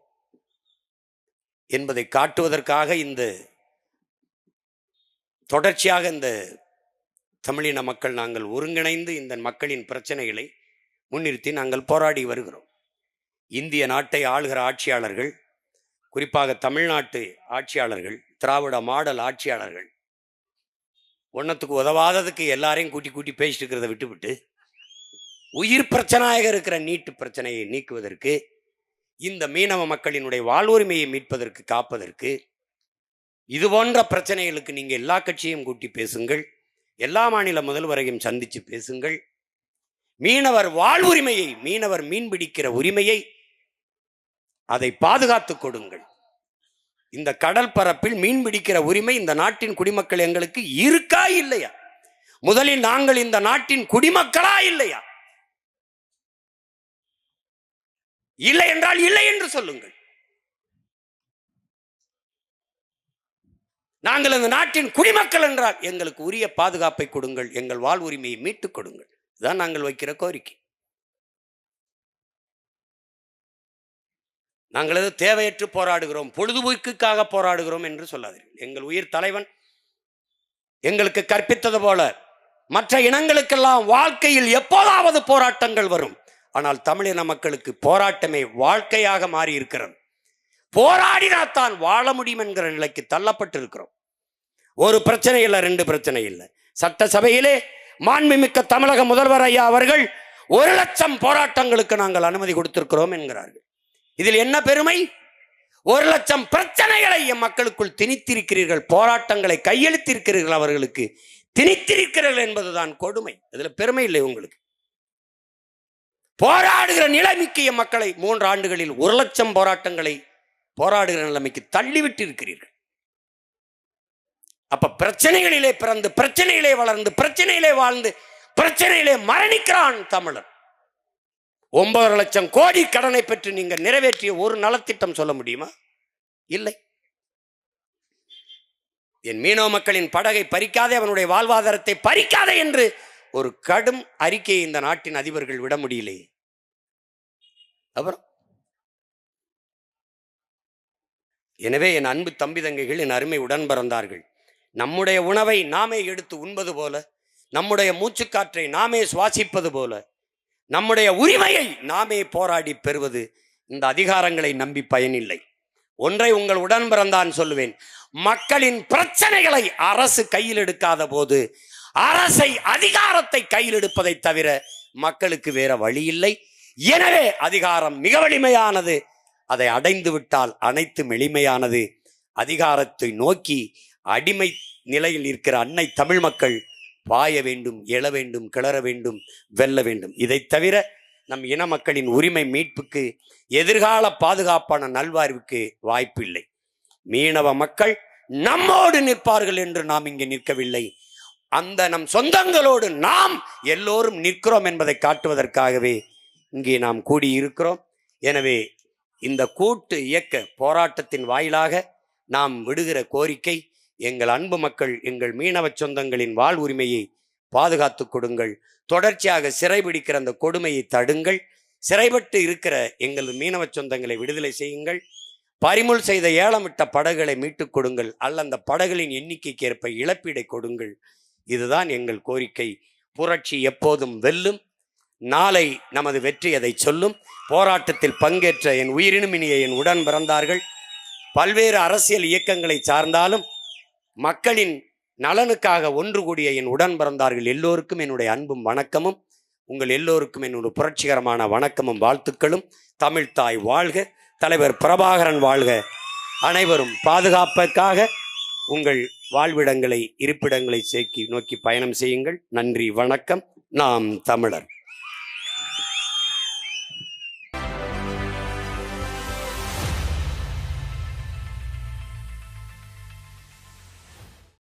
என்பதை காட்டுவதற்காக இந்த தொடர்ச்சியாக இந்த தமிழின மக்கள் நாங்கள் ஒருங்கிணைந்து இந்த மக்களின் பிரச்சனைகளை முன்னிறுத்தி நாங்கள் போராடி வருகிறோம். இந்திய நாட்டை ஆளுகிற ஆட்சியாளர்கள், குறிப்பாக தமிழ்நாட்டு ஆட்சியாளர்கள், திராவிட மாடல் ஆட்சியாளர்கள் ஒன்றத்துக்கு உதவாததுக்கு எல்லாரையும் கூட்டி கூட்டி பேசிட்டு இருக்கிறத விட்டுவிட்டு உயிர் பிரச்சனையாக இருக்கிற நீட்டு பிரச்சனையை நீக்குவதற்கு, இந்த மீனவ மக்களினுடைய வாழ்வுரிமையை மீட்பதற்கு, காப்பதற்கு, இது போன்ற பிரச்சனைகளுக்கு நீங்கள் எல்லா கட்சியையும் கூட்டி பேசுங்கள், எல்லா மாநில முதல்வரையும் சந்தித்து பேசுங்கள். மீனவர் வாழ்வுரிமையை, மீனவர் மீன்பிடிக்கிற உரிமையை அதை பாதுகாத்து கொடுங்கள். இந்த கடல் பரப்பில் மீன்பிடிக்கிற உரிமை இந்த நாட்டின் குடிமக்கள் எங்களுக்கு இருக்கா இல்லையா? முதலில் நாங்கள் இந்த நாட்டின் குடிமக்களா இல்லையா? இல்லை என்றால் இல்லை என்று சொல்லுங்கள். நாங்கள் இந்த நாட்டின் குடிமக்கள் என்றால் எங்களுக்கு உரிய பாதுகாப்பை கொடுங்கள், எங்கள் வாழ்வுரிமையை மீட்டுக் கொடுங்கள். இதுதான் நாங்கள் வைக்கிற கோரிக்கை. நாங்கள் எது தேவையற்று போராடுகிறோம், பொழுதுபோக்குக்காக போராடுகிறோம் என்று சொல்லாதீர்கள். எங்கள் உயிர் தலைவன் எங்களுக்கு கற்பித்தது போல மற்ற இனங்களுக்கெல்லாம் வாழ்க்கையில் எப்போதாவது போராட்டங்கள் வரும். ஆனால் தமிழின மக்களுக்கு போராட்டமே வாழ்க்கையாக மாறி இருக்கிறது. போராடினாத்தான் வாழ முடியும் என்கிற நிலைக்கு தள்ளப்பட்டிருக்கிறோம். ஒரு பிரச்சனை இல்லை, ரெண்டு பிரச்சனை இல்லை. சட்டசபையிலே மாண்புமிக்க தமிழக முதல்வர் ஐயா அவர்கள் 1,00,000 போராட்டங்களுக்கு நாங்கள் அனுமதி கொடுத்திருக்கிறோம் என்கிறார்கள். இதில் என்ன பெருமை? 1,00,000 பிரச்சனைகளை எம் மக்களுக்குள் திணித்திருக்கிறீர்கள், போராட்டங்களை கையெழுத்திருக்கிறீர்கள், அவர்களுக்கு திணித்திருக்கிறீர்கள் என்பதுதான் கொடுமை. இதில் பெருமை இல்லை உங்களுக்கு. போராடுகிற நிலைமைக்கு எம் மக்களை 3 ஆண்டுகளில் 1,00,000 போராட்டங்களை போராடுகிற நிலைமைக்கு தள்ளிவிட்டு இருக்கிறீர்கள். அப்ப பிரச்சனைகளிலே பிறந்து, பிரச்சனையிலே வளர்ந்து, பிரச்சனையிலே வாழ்ந்து, பிரச்சனையிலே மரணிக்கிறான் தமிழன். 9,00,000 கோடி கடனை பெற்று நீங்க நிறைவேற்றிய ஒரு நலத்திட்டம் சொல்ல முடியுமா? இல்லை. என் மீனவ மக்களின் படகை பறிக்காதே, அவனுடைய வாழ்வாதாரத்தை பறிக்காதே என்று ஒரு கடும் அறிக்கையை இந்த நாட்டின் அதிபர்கள் விட முடியலையே. அப்புறம் எனவே என் அன்பு தம்பி தங்கைகள், என் அருமை உடன் பிறந்தார்கள், நம்முடைய உணவை நாமே எடுத்து உண்பது போல, நம்முடைய மூச்சுக்காற்றை நாமே சுவாசிப்பது போல, நம்முடைய உரிமையை நாமே போராடி பெறுவது இந்த அதிகாரங்களை நம்பி பயனில்லை. ஒன்றை உங்கள் உடன் பிறந்தான் சொல்லுவேன், மக்களின் பிரச்சனைகளை அரசு கையில் எடுக்காத போது அரசை, அதிகாரத்தை கையில் எடுப்பதை தவிர மக்களுக்கு வேற வழி இல்லை. எனவே அதிகாரம் மிக வலிமையானது, அதை அடைந்து விட்டால் அனைத்தும் எளிமையானது. அதிகாரத்தை நோக்கி அடிமை நிலையில் இருக்கிற அன்னை தமிழ் மக்கள் பாய வேண்டும், எழ வேண்டும், கிளற வேண்டும், வெல்ல வேண்டும். இதை தவிர நம் இன மக்களின் உரிமை மீட்புக்கு, எதிர்கால பாதுகாப்பான நல்வாழ்வுக்கு வாய்ப்பு இல்லை. மீனவ மக்கள் நம்மோடு நிற்பார்கள் என்று நாம் இங்கே நிற்கவில்லை, அந்த நம் சொந்தங்களோடு நாம் எல்லோரும் நிற்கிறோம் என்பதை காட்டுவதற்காகவே இங்கே நாம் கூடியிருக்கிறோம். எனவே இந்த கூட்டு இயக்க போராட்டத்தின் வாயிலாக நாம் விடுகிற கோரிக்கை, எங்கள் அன்பு மக்கள், எங்கள் மீனவ சொந்தங்களின் வாழ்வுரிமையை பாதுகாத்து கொடுங்கள். தொடர்ச்சியாக சிறைபிடிக்கிற அந்த கொடுமையை தடுங்கள். சிறைப்பட்டு இருக்கிற எங்கள் மீனவ சொந்தங்களை விடுதலை செய்யுங்கள். பறிமுள் செய்த ஏலமிட்ட படகுகளை மீட்டுக் கொடுங்கள், அல்ல அந்த படகுகளின் எண்ணிக்கைக்கு ஏற்ப இழப்பீடை கொடுங்கள். இதுதான் எங்கள் கோரிக்கை. புரட்சி எப்போதும் வெல்லும். நாளை நமது வெற்றி அதை சொல்லும். போராட்டத்தில் பங்கேற்ற என் உயிரினும் இனிய என் உடன் பிறந்தார்கள், பல்வேறு அரசியல் இயக்கங்களை சார்ந்தாலும் மக்களின் நலனுக்காக ஒன்று கூடிய என் உடன் பிறந்தார்கள் எல்லோருக்கும் என்னுடைய அன்பும் வணக்கமும், உங்கள் எல்லோருக்கும் என்னுடைய புரட்சிகரமான வணக்கமும் வாழ்த்துக்களும். தமிழ்தாய் வாழ்க, தலைவர் பிரபாகரன் வாழ்க. அனைவரும் பாதுகாப்புக்காக உங்கள் வாழ்விடங்களை, இருப்பிடங்களை நோக்கி பயணம் செய்யுங்கள். நன்றி, வணக்கம். நாம் தமிழர்.